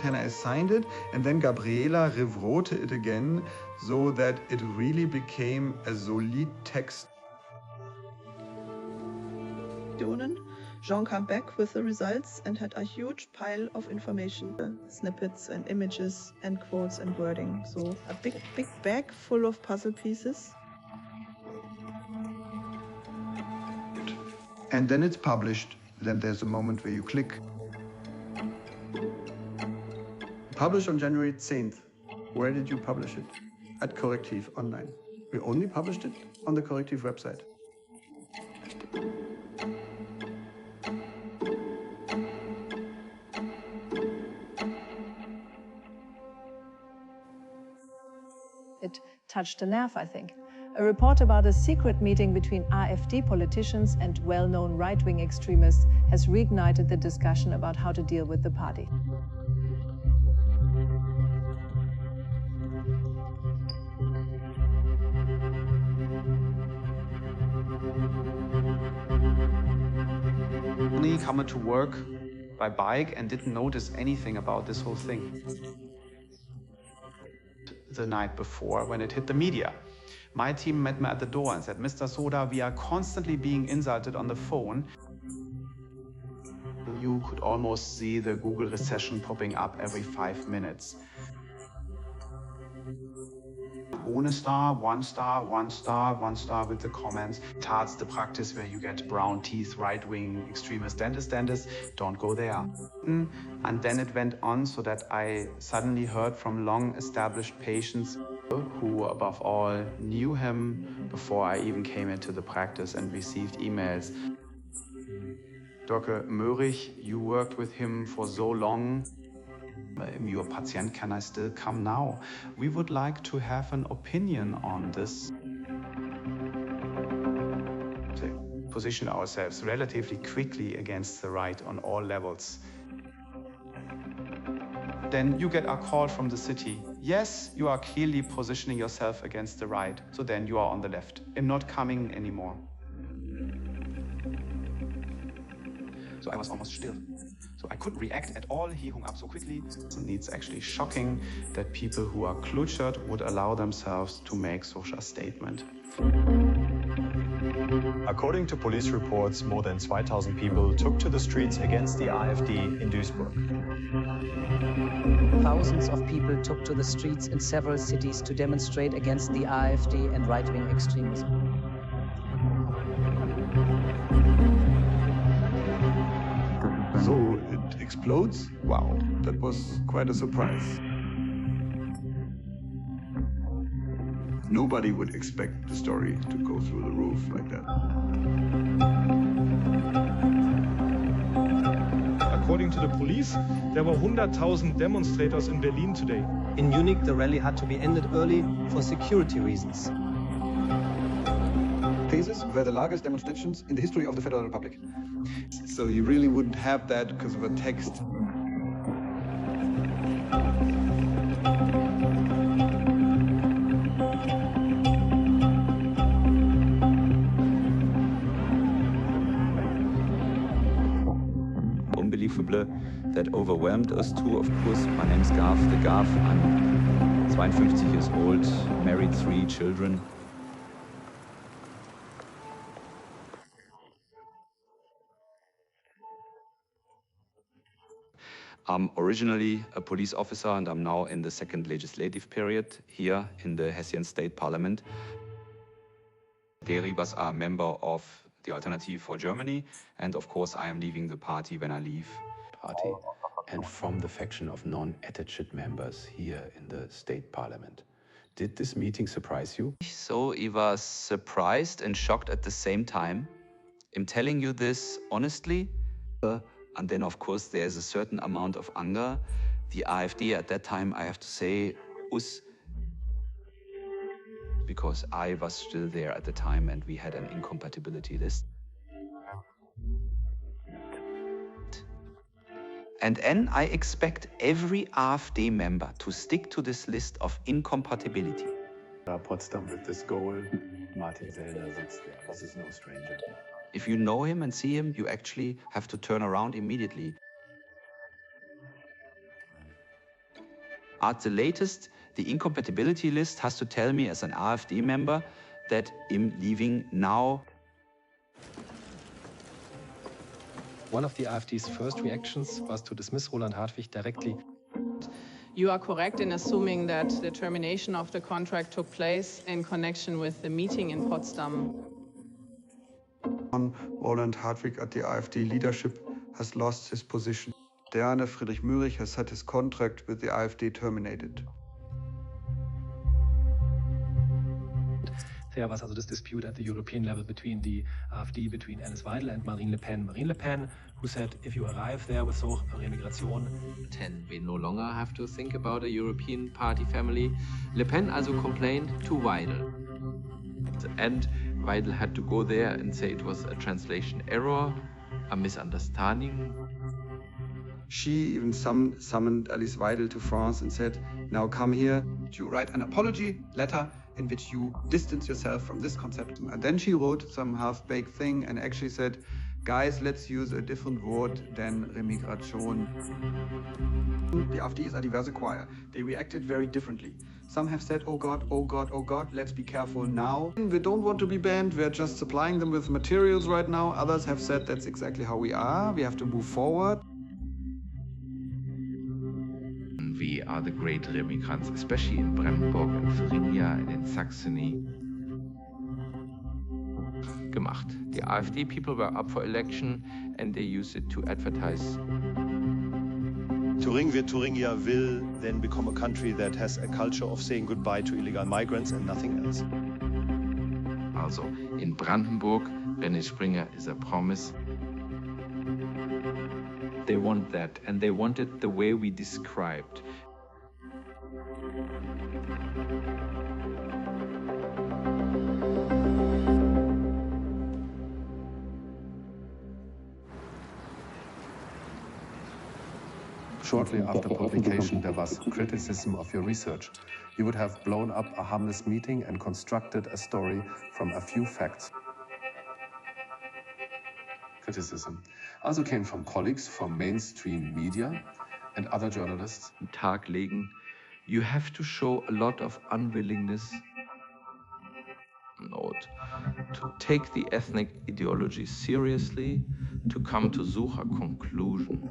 Hannah signed it, and then Gabriela rewrote it again so that it really became a solid text. Jean came back with the results and had a huge pile of information, snippets and images and quotes and wording. So a big bag full of puzzle pieces. And then it's published. Then there's a moment where you click. Published on January 10th. Where did you publish it? At Correctiv online. We only published it on the Correctiv website. It touched a nerve, I think. A report about a secret meeting between AfD politicians and well-known right-wing extremists has reignited the discussion about how to deal with the party. Only come to work by bike and didn't notice anything about this whole thing. The night before, when it hit the media, my team met me at the door and said, "Mr. Soda, we are constantly being insulted on the phone." You could almost see the Google recession popping up every 5 minutes. Ohne Star, 1 star, 1 star, 1 star with the comments. Tarts the practice where you get brown teeth, right-wing extremist dentist, don't go there. And then it went on so that I suddenly heard from long-established patients who, above all, knew him before I even came into the practice and received emails. Dr. Möhrig, you worked with him for so long. Your patient, can I still come now? We would like to have an opinion on this. To position ourselves relatively quickly against the right on all levels. Then you get a call from the city. Yes, you are clearly positioning yourself against the right, so then you are on the left. I'm not coming anymore. So I was almost still. So I couldn't react at all. He hung up so quickly. It's actually shocking that people who are cluttered would allow themselves to make such a statement. According to police reports, more than 2,000 people took to the streets against the AfD in Duisburg. Thousands of people took to the streets in several cities to demonstrate against the AfD and right-wing extremism. So it explodes? Wow, that was quite a surprise. Nobody would expect the story to go through the roof like that. According to the police, there were 100,000 demonstrators in Berlin today. In Munich, the rally had to be ended early for security reasons. These were the largest demonstrations in the history of the Federal Republic. So you really wouldn't have that because of a text. Unbelievable that overwhelmed us too, of course. My name is 𝘂, the 𝘂. I'm 52 years old, married, 3 children. I'm originally a police officer and I'm now in the 2nd legislative period here in the Hessian State Parliament. 𝘘𝙧𝙨 was a member of the Alternative for Germany, and of course I am leaving the party when I leave. Party and from the faction of non-attached members here in the State Parliament. Did this meeting surprise you? So I was surprised and shocked at the same time. I'm telling you this honestly. And then, of course, there's a certain amount of anger. The AfD at that time, I have to say, because I was still there at the time and we had an incompatibility list. And then I expect every AfD member to stick to this list of incompatibility. Potsdam with this goal, Martin Sellner sitzt there. This is no stranger. If you know him and see him, you actually have to turn around immediately. At the latest, the incompatibility list has to tell me as an AfD member that I'm leaving now. One of the AfD's first reactions was to dismiss Roland Hartwig directly. You are correct in assuming that the termination of the contract took place in connection with the meeting in Potsdam. Roland Hartwig at the AfD leadership has lost his position. 𝘘𝗴𝗹𝗶𝘀𝗵 has had his contract with the AfD terminated. There was also this dispute at the European level between the AfD, between 𝘿𝙖𝙨 and Marine Le Pen. Marine Le Pen, who said, if you arrive there with so remigration. We no longer have to think about a European party family. Le Pen also complained to 𝘿𝙨. And 𝘿𝙨 had to go there and say it was a translation error, a misunderstanding. She even summoned 𝘿𝙨 to France and said, now come here. You write an apology letter in which you distance yourself from this concept. And then she wrote some half-baked thing and actually said, guys, let's use a different word than remigration. The AfD is a diverse choir. They reacted very differently. Some have said, oh God, oh God, oh God, let's be careful now. We don't want to be banned, we're just supplying them with materials right now. Others have said that's exactly how we are, we have to move forward. We are the great remigrants, especially in Brandenburg and Thuringia and in Saxony. Gemacht. The AfD people were up for election and they used it to advertise. Thuringia will then become a country that has a culture of saying goodbye to illegal migrants and nothing else. Also, in Brandenburg, René Springer is a promise. They want that, and they want it the way we described. Shortly after publication, there was criticism of your research. You would have blown up a harmless meeting and constructed a story from a few facts. Criticism also came from colleagues from mainstream media and other journalists. Tag legen. You have to show a lot of unwillingness. Note. To take the ethnic ideology seriously, to come to such a conclusion.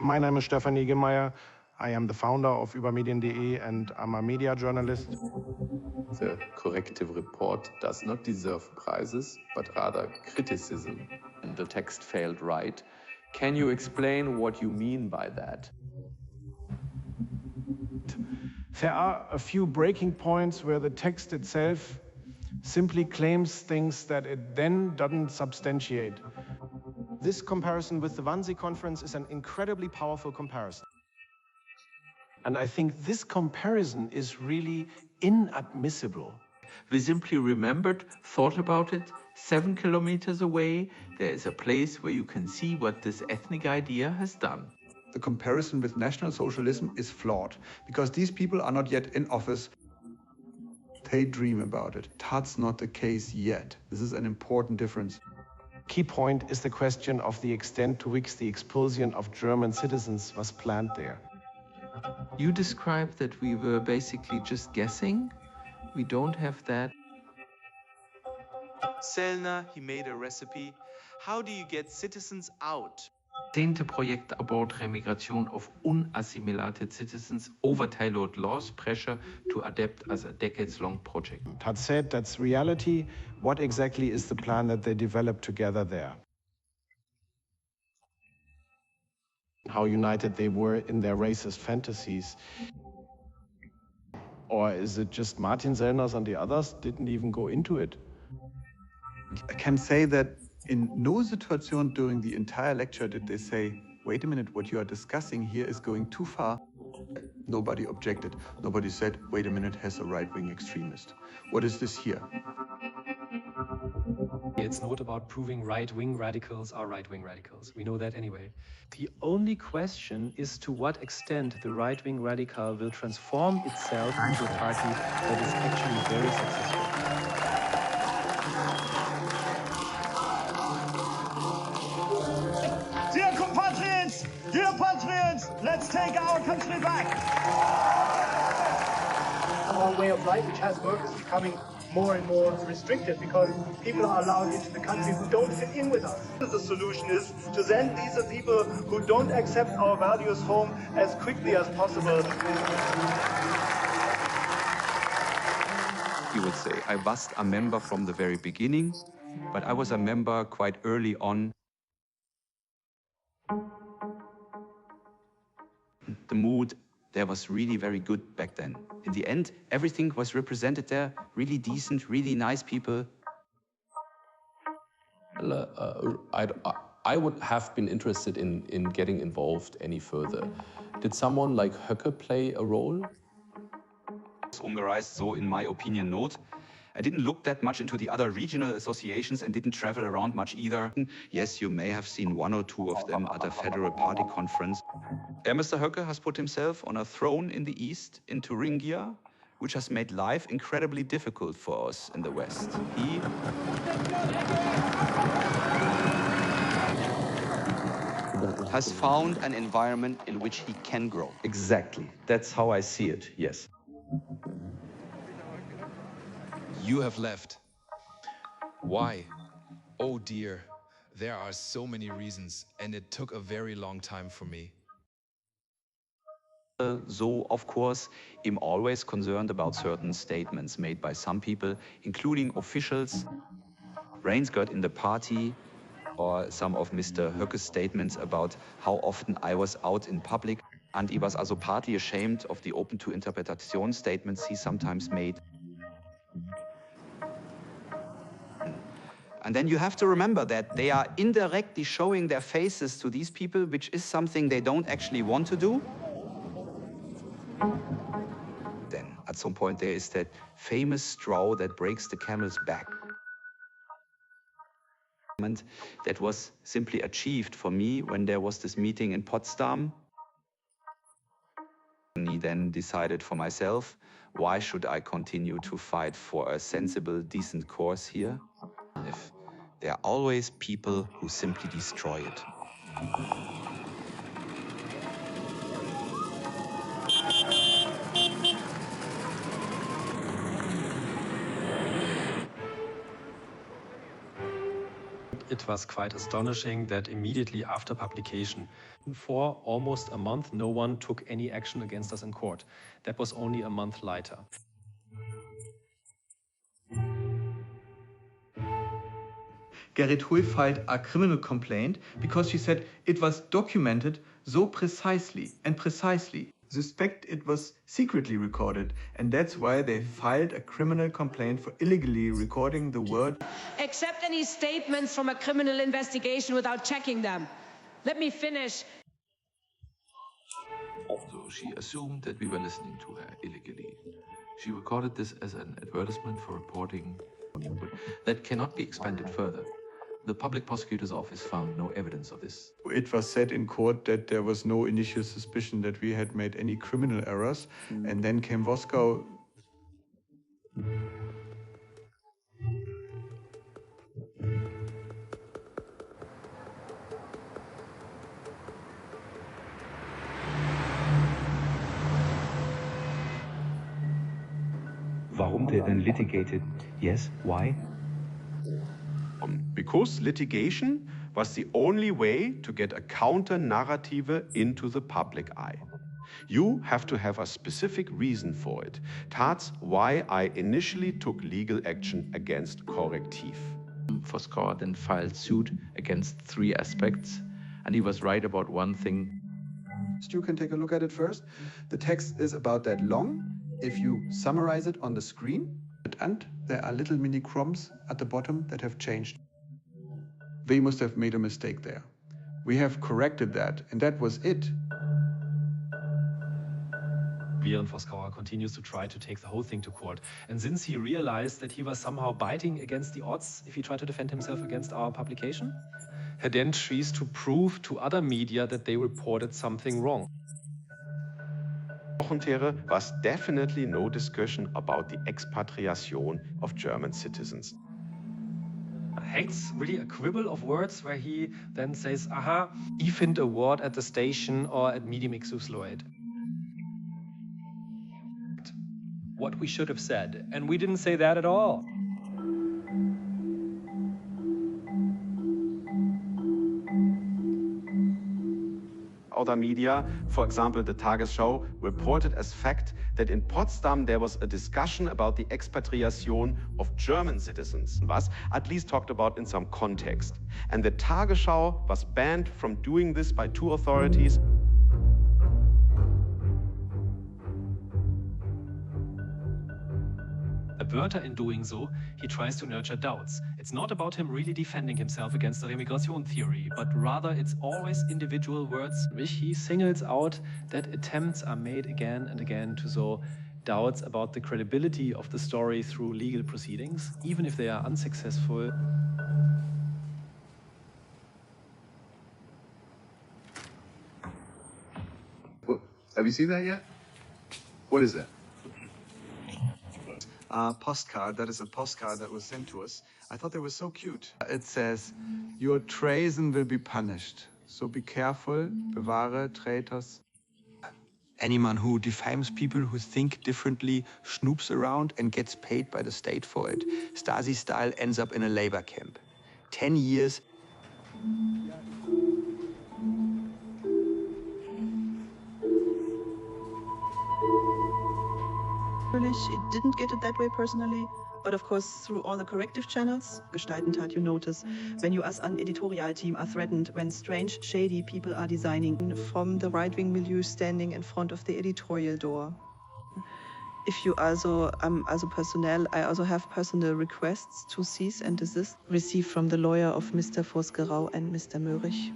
My name is 𝘿𝙖𝙨. I am the founder of 𝘈medien.de and I'm a media journalist. The Correctiv report does not deserve prizes, but rather criticism. And the text failed right. Can you explain what you mean by that? There are a few breaking points where the text itself simply claims things that it then doesn't substantiate. This comparison with the Wannsee conference is an incredibly powerful comparison. And I think this comparison is really inadmissible. We simply remembered, thought about it. 7 kilometers away, there is a place where you can see what this ethnic idea has done. The comparison with National Socialism is flawed, because these people are not yet in office. They dream about it. That's not the case yet. This is an important difference. Key point is the question of the extent to which the expulsion of German citizens was planned there. You described that we were basically just guessing. We don't have that. Sellner, he made a recipe. How do you get citizens out? 10th project about remigration of unassimilated citizens overtailored laws pressure to adapt as a decades-long project. Had said that's reality. What exactly is the plan that they developed together there? How united they were in their racist fantasies. Or is it just Martin Sellner and the others didn't even go into it? I can say that in no situation during the entire lecture did they say, wait a minute, what you are discussing here is going too far. Nobody objected. Nobody said, wait a minute, has a right-wing extremist. What is this here? It's not about proving right-wing radicals are right-wing radicals. We know that anyway. The only question is to what extent the right-wing radical will transform itself into a party that is actually very successful. Dear patriots, let's take our country back. Our way of life, which has worked, is becoming more and more restricted because people are allowed into the country who don't fit in with us. The solution is to send these people who don't accept our values home as quickly as possible. He would say, I was a member from the very beginning, but I was a member quite early on. The mood there was really very good back then. In the end, everything was represented there, really decent, really nice people. I would have been interested in getting involved any further. Did someone like 𝘿𝙧𝙨 play a role? Ungereist, so in my opinion, not. I didn't look that much into the other regional associations and didn't travel around much either. Yes, you may have seen one or two of them at a federal party conference. Mr. 𝘿𝙧𝙨 has put himself on a throne in the east, in Thuringia, which has made life incredibly difficult for us in the West. He has found an environment in which he can grow. Exactly. That's how I see it, yes. You have left. Why? Oh dear, there are so many reasons, and it took a very long time for me. So, of course, I'm always concerned about certain statements made by some people, including officials, Rainsgert in the party, or some of Mr. 𝘿𝙧𝙨's statements about how often I was out in public, and he was also partly ashamed of the open-to-interpretation statements he sometimes made. And then you have to remember that they are indirectly showing their faces to these people, which is something they don't actually want to do. Then, at some point, there is that famous straw that breaks the camel's back. That was simply achieved for me when there was this meeting in Potsdam. I then decided for myself, why should I continue to fight for a sensible, decent course here? If there are always people who simply destroy it. It was quite astonishing that immediately after publication, for almost a month, no one took any action against us in court. That was only a month later. 𝘿𝙖𝙨 filed a criminal complaint because she said it was documented so precisely and precisely. Suspect it was secretly recorded, and that's why they filed a criminal complaint for illegally recording the word. Accept any statements from a criminal investigation without checking them. Let me finish. So she assumed that we were listening to her illegally. She recorded this as an advertisement for reporting. That cannot be expanded further. The public prosecutor's office found no evidence of this. It was said in court that there was no initial suspicion that we had made any criminal errors, and then came Moskau. Warum they then litigated? Yes, why? Because litigation was the only way to get a counter-narrative into the public eye. You have to have a specific reason for it. That's why I initially took legal action against Correctiv. Voskhor then filed suit against 3 aspects, and he was right about one thing. You can take a look at it first. The text is about that long. If you summarize it on the screen, and there are little mini crumbs at the bottom that have changed. They must have made a mistake there. We have corrected that, and that was it. 𝗿𝙗𝙨 continues to try to take the whole thing to court. And since he realized that he was somehow biting against the odds if he tried to defend himself against our publication, he then tries to prove to other media that they reported something wrong. Was definitely no discussion about the expatriation of German citizens. Hates really a quibble of words where he then says, aha, ich finde a word at the station or at medium 𝘿𝙭𝙨. What we should have said, and we didn't say that at all. Other media, for example, the Tagesschau, reported as fact that in Potsdam there was a discussion about the expatriation of German citizens, was at least talked about in some context. And the Tagesschau was banned from doing this by two authorities. Wörter in doing so, he tries to nurture doubts. It's not about him really defending himself against the remigration theory, but rather it's always individual words which he singles out that attempts are made again and again to sow doubts about the credibility of the story through legal proceedings, even if they are unsuccessful. Have you seen that yet? What is that? Postcard. That is a postcard that was sent to us. I thought they were so cute. It says, your treason will be punished. So be careful, bewahre traitors. Anyone who defames people who think differently snoops around and gets paid by the state for it. Stasi style ends up in a labor camp. 10 years. It didn't get it that way personally, but of course through all the corrective channels, 𝘿𝙗𝙨, you notice when you as an editorial team are threatened, when strange, shady people are designing from the right-wing milieu standing in front of the editorial door. If you also, personnel, I also have personal requests to cease and desist received from the lawyer of Mr. 𝘿𝙗𝙨 and Mr. 𝘿𝙗𝙨.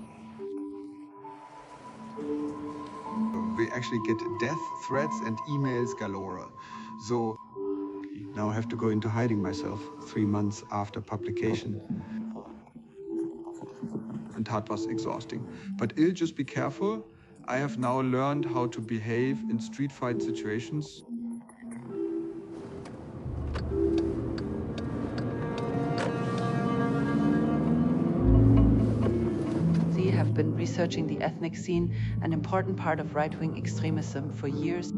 We actually get death threats and emails galore. So now I have to go into hiding myself 3 months after publication. And that was exhausting. But just be careful. I have now learned how to behave in street fight situations. Have been researching the ethnic scene, an important part of right-wing extremism for years.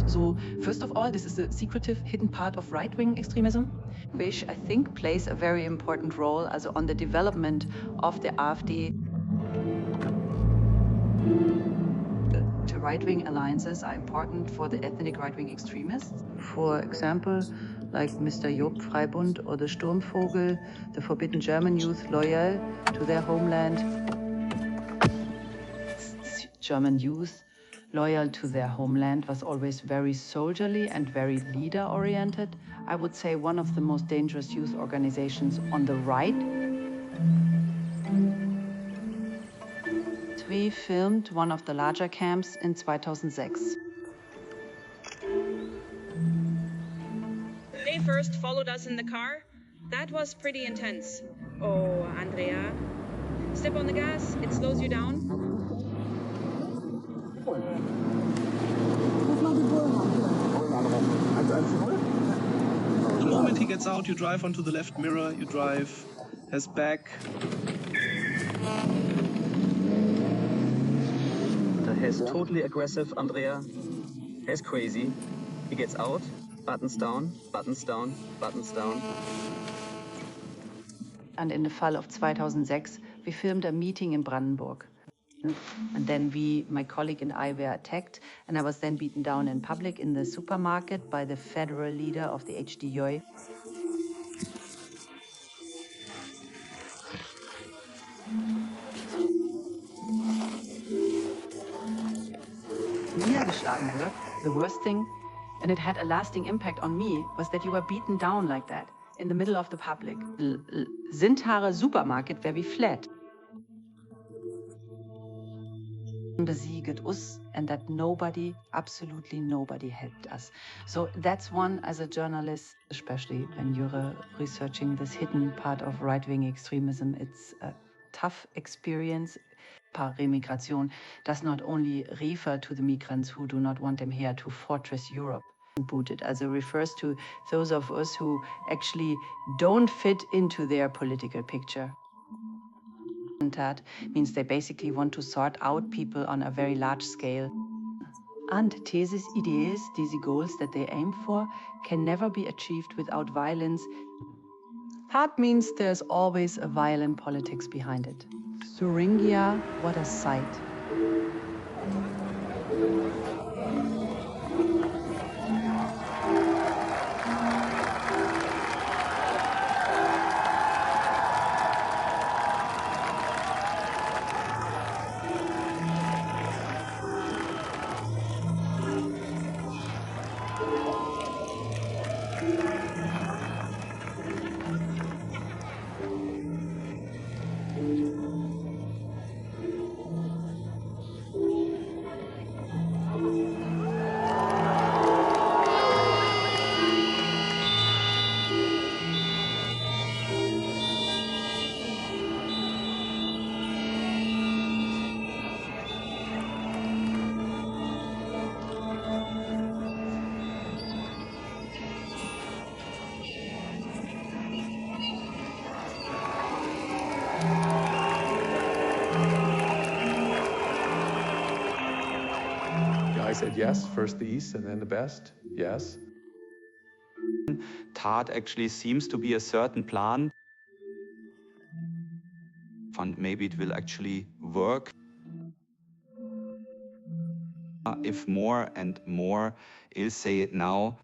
So, first of all, this is a secretive, hidden part of right-wing extremism, which I think plays a very important role also on the development of the AfD. The right-wing alliances are important for the ethnic right-wing extremists. For example, like Mr. 𝘿𝙖𝙨 or the Sturmvogel, the forbidden German youth loyal to their homeland. German youth loyal to their homeland was always very soldierly and very leader-oriented. I would say one of the most dangerous youth organizations on the right. We filmed one of the larger camps in 2006. They first followed us in the car. That was pretty intense. Oh, Andrea. Step on the gas, it slows you down. The moment he gets out, you drive onto the left mirror, you drive his back. He's totally aggressive, Andrea. He's crazy. He gets out, buttons down, buttons down, buttons down. And in the fall of 2006, we filmed a meeting in Brandenburg. And then my colleague and I were attacked, and I was then beaten down in public in the supermarket by the federal leader of the 𝘿𝙗𝙨. Niedergeschlagen wird. The worst thing, and it had a lasting impact on me, was that you were beaten down like that in the middle of the public. Sindharer supermarket where we fled. besiegt us, and that nobody, absolutely nobody helped us. So that's one, as a journalist, especially when you're researching this hidden part of right-wing extremism, it's a tough experience. Remigration does not only refer to the migrants who do not want them here to fortress Europe. Booted, as it refers to those of us who actually don't fit into their political picture. That means they basically want to sort out people on a very large scale. And 𝘘𝙴𝙨 ideas, these goals that they aim for, can never be achieved without violence. That means there's always a violent politics behind it. Thuringia, what a sight. I said yes, first the East and then the best, yes. 𝙤𝙤 actually seems to be a certain plan. And maybe it will actually work. If more and more, I'll say it now,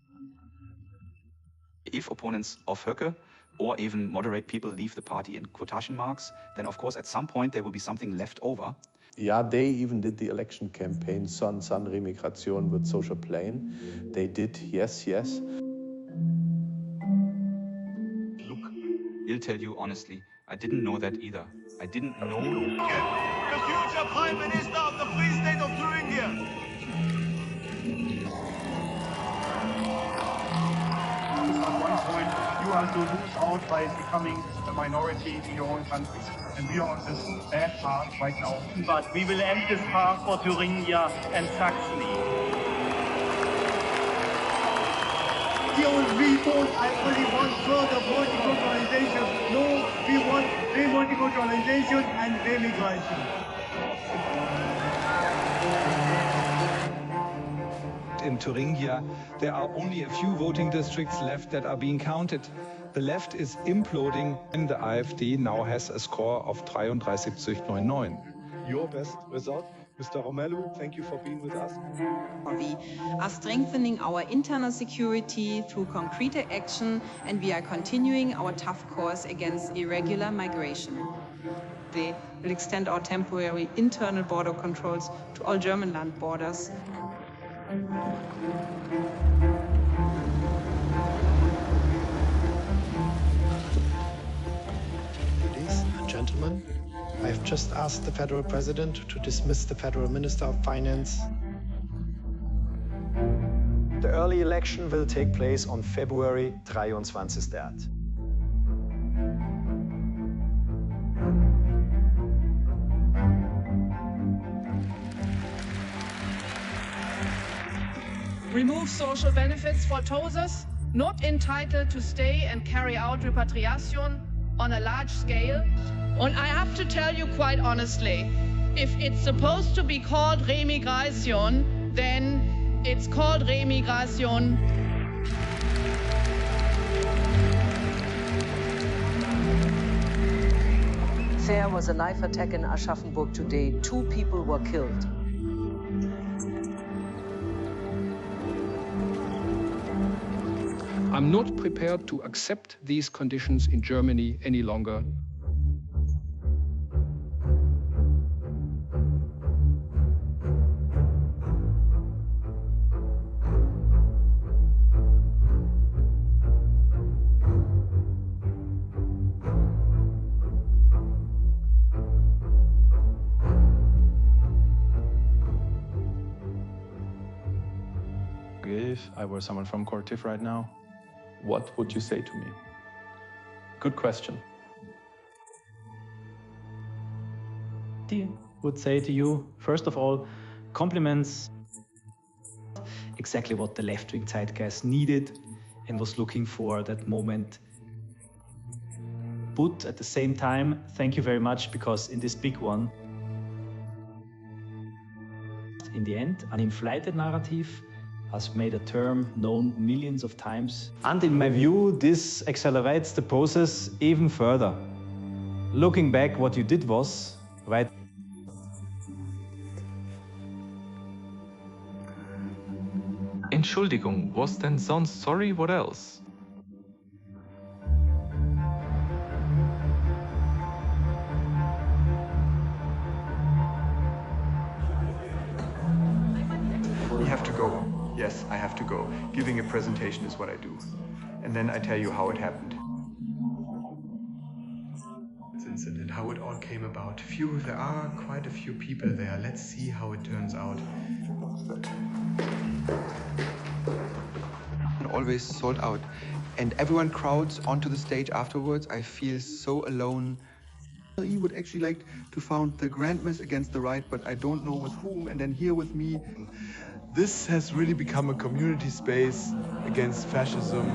if opponents of Höcke or even moderate people leave the party in quotation marks, then of course at some point there will be something left over. Yeah, they even did the election campaign, Son, remigration with social plane. They did, yes, yes. Look, I'll tell you honestly, I didn't know that either. I didn't know. The future Prime Minister of the Free State of Thuringia. At one point, you are to lose out by becoming a minority in your own country. And we are on this bad path right now. But we will end this path for Thuringia and Saxony. We don't actually want further political globalization. No, we want democratic globalization and remigration. In Thuringia, there are only a few voting districts left that are being counted. The left is imploding, and the AfD now has a score of 𝘈𝙤𝙯𝙯𝑛𝑦𝑛𝑦. Your best result. Mr. Romelu, thank you for being with us. We are strengthening our internal security through concrete action, and we are continuing our tough course against irregular migration. We will extend our temporary internal border controls to all German land borders. Ladies and gentlemen, I have just asked the Federal President to dismiss the Federal Minister of Finance. The early election will take place on February 23. Remove social benefits for TOSers not entitled to stay and carry out repatriation on a large scale. And I have to tell you quite honestly, if it's supposed to be called remigration, then it's called remigration. There was a knife attack in Aschaffenburg today. 2 people were killed. I'm not prepared to accept these conditions in Germany any longer. If I were someone from Correctiv right now, What would you say to me? good question. I would say to you, first of all, compliments. Exactly what the left-wing zeitgeist needed and was looking for at that moment. But at the same time, thank you very much, because in this big one, in the end, an inflated narrative has made a term known millions of times. And in my view, this accelerates the process even further. Looking back, what you did was, right? Entschuldigung, was denn sonst? Sorry, what else? You have to go. Yes, I have to go. Giving a presentation is what I do. And then I tell you how it happened. This incident, how it all came about. There are quite a few people there. Let's see how it turns out. Always sold out. And everyone crowds onto the stage afterwards. I feel so alone. He would actually like to found the Grand Mass against the right, but I don't know with whom. And then here with me. This has really become a community space against fascism.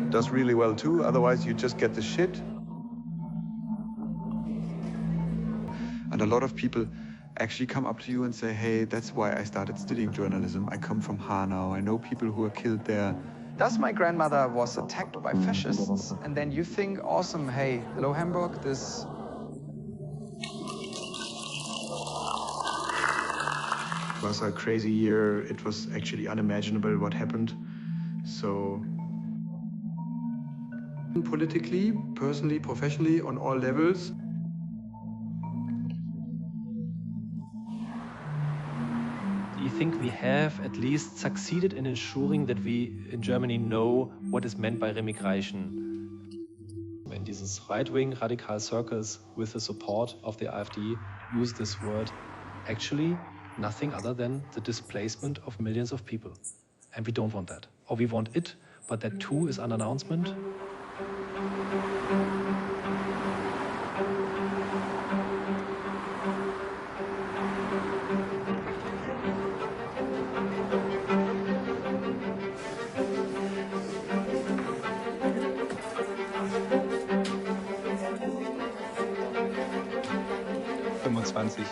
Does really well too, otherwise you just get the shit. And a lot of people actually come up to you and say, hey, that's why I started studying journalism. I come from Hanau. I know people who were killed there. Thus, my grandmother was attacked by fascists, and then you think, awesome, hey, hello Hamburg, this... It was a crazy year. It was actually unimaginable what happened. So, politically, personally, professionally, on all levels. Do you think we have at least succeeded in ensuring that we in Germany know what is meant by remigration? When dieses right-wing radical circles with the support of the AfD use this word, actually nothing other than the displacement of millions of people. And we don't want that. Or we want it, but that too is an announcement.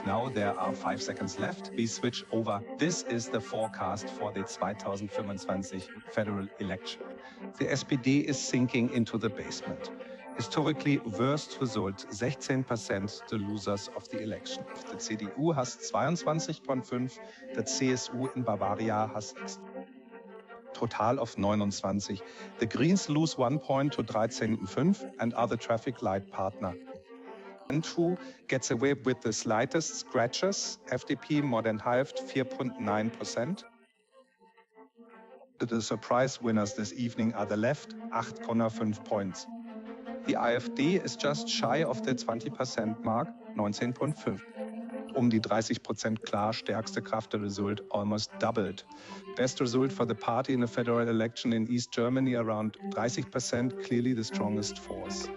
Now there are 5 seconds left. We switch over. This is the forecast for the 2025 federal election. The SPD is sinking into the basement. Historically worst result, 16% the losers of the election. The CDU has 22,5, the CSU in Bavaria has total of 29. The Greens lose 1 point to 13,5 and are the traffic light partner. Who gets away with the slightest scratches, FDP more than halved, 4.9%. The surprise winners this evening are the left, 8,5 points. The AfD is just shy of the 20% mark, 19,5. Die 30% klar stärkste Kraft. The result almost doubled. Best result for the party in a federal election in East Germany, around 30%, clearly the strongest force.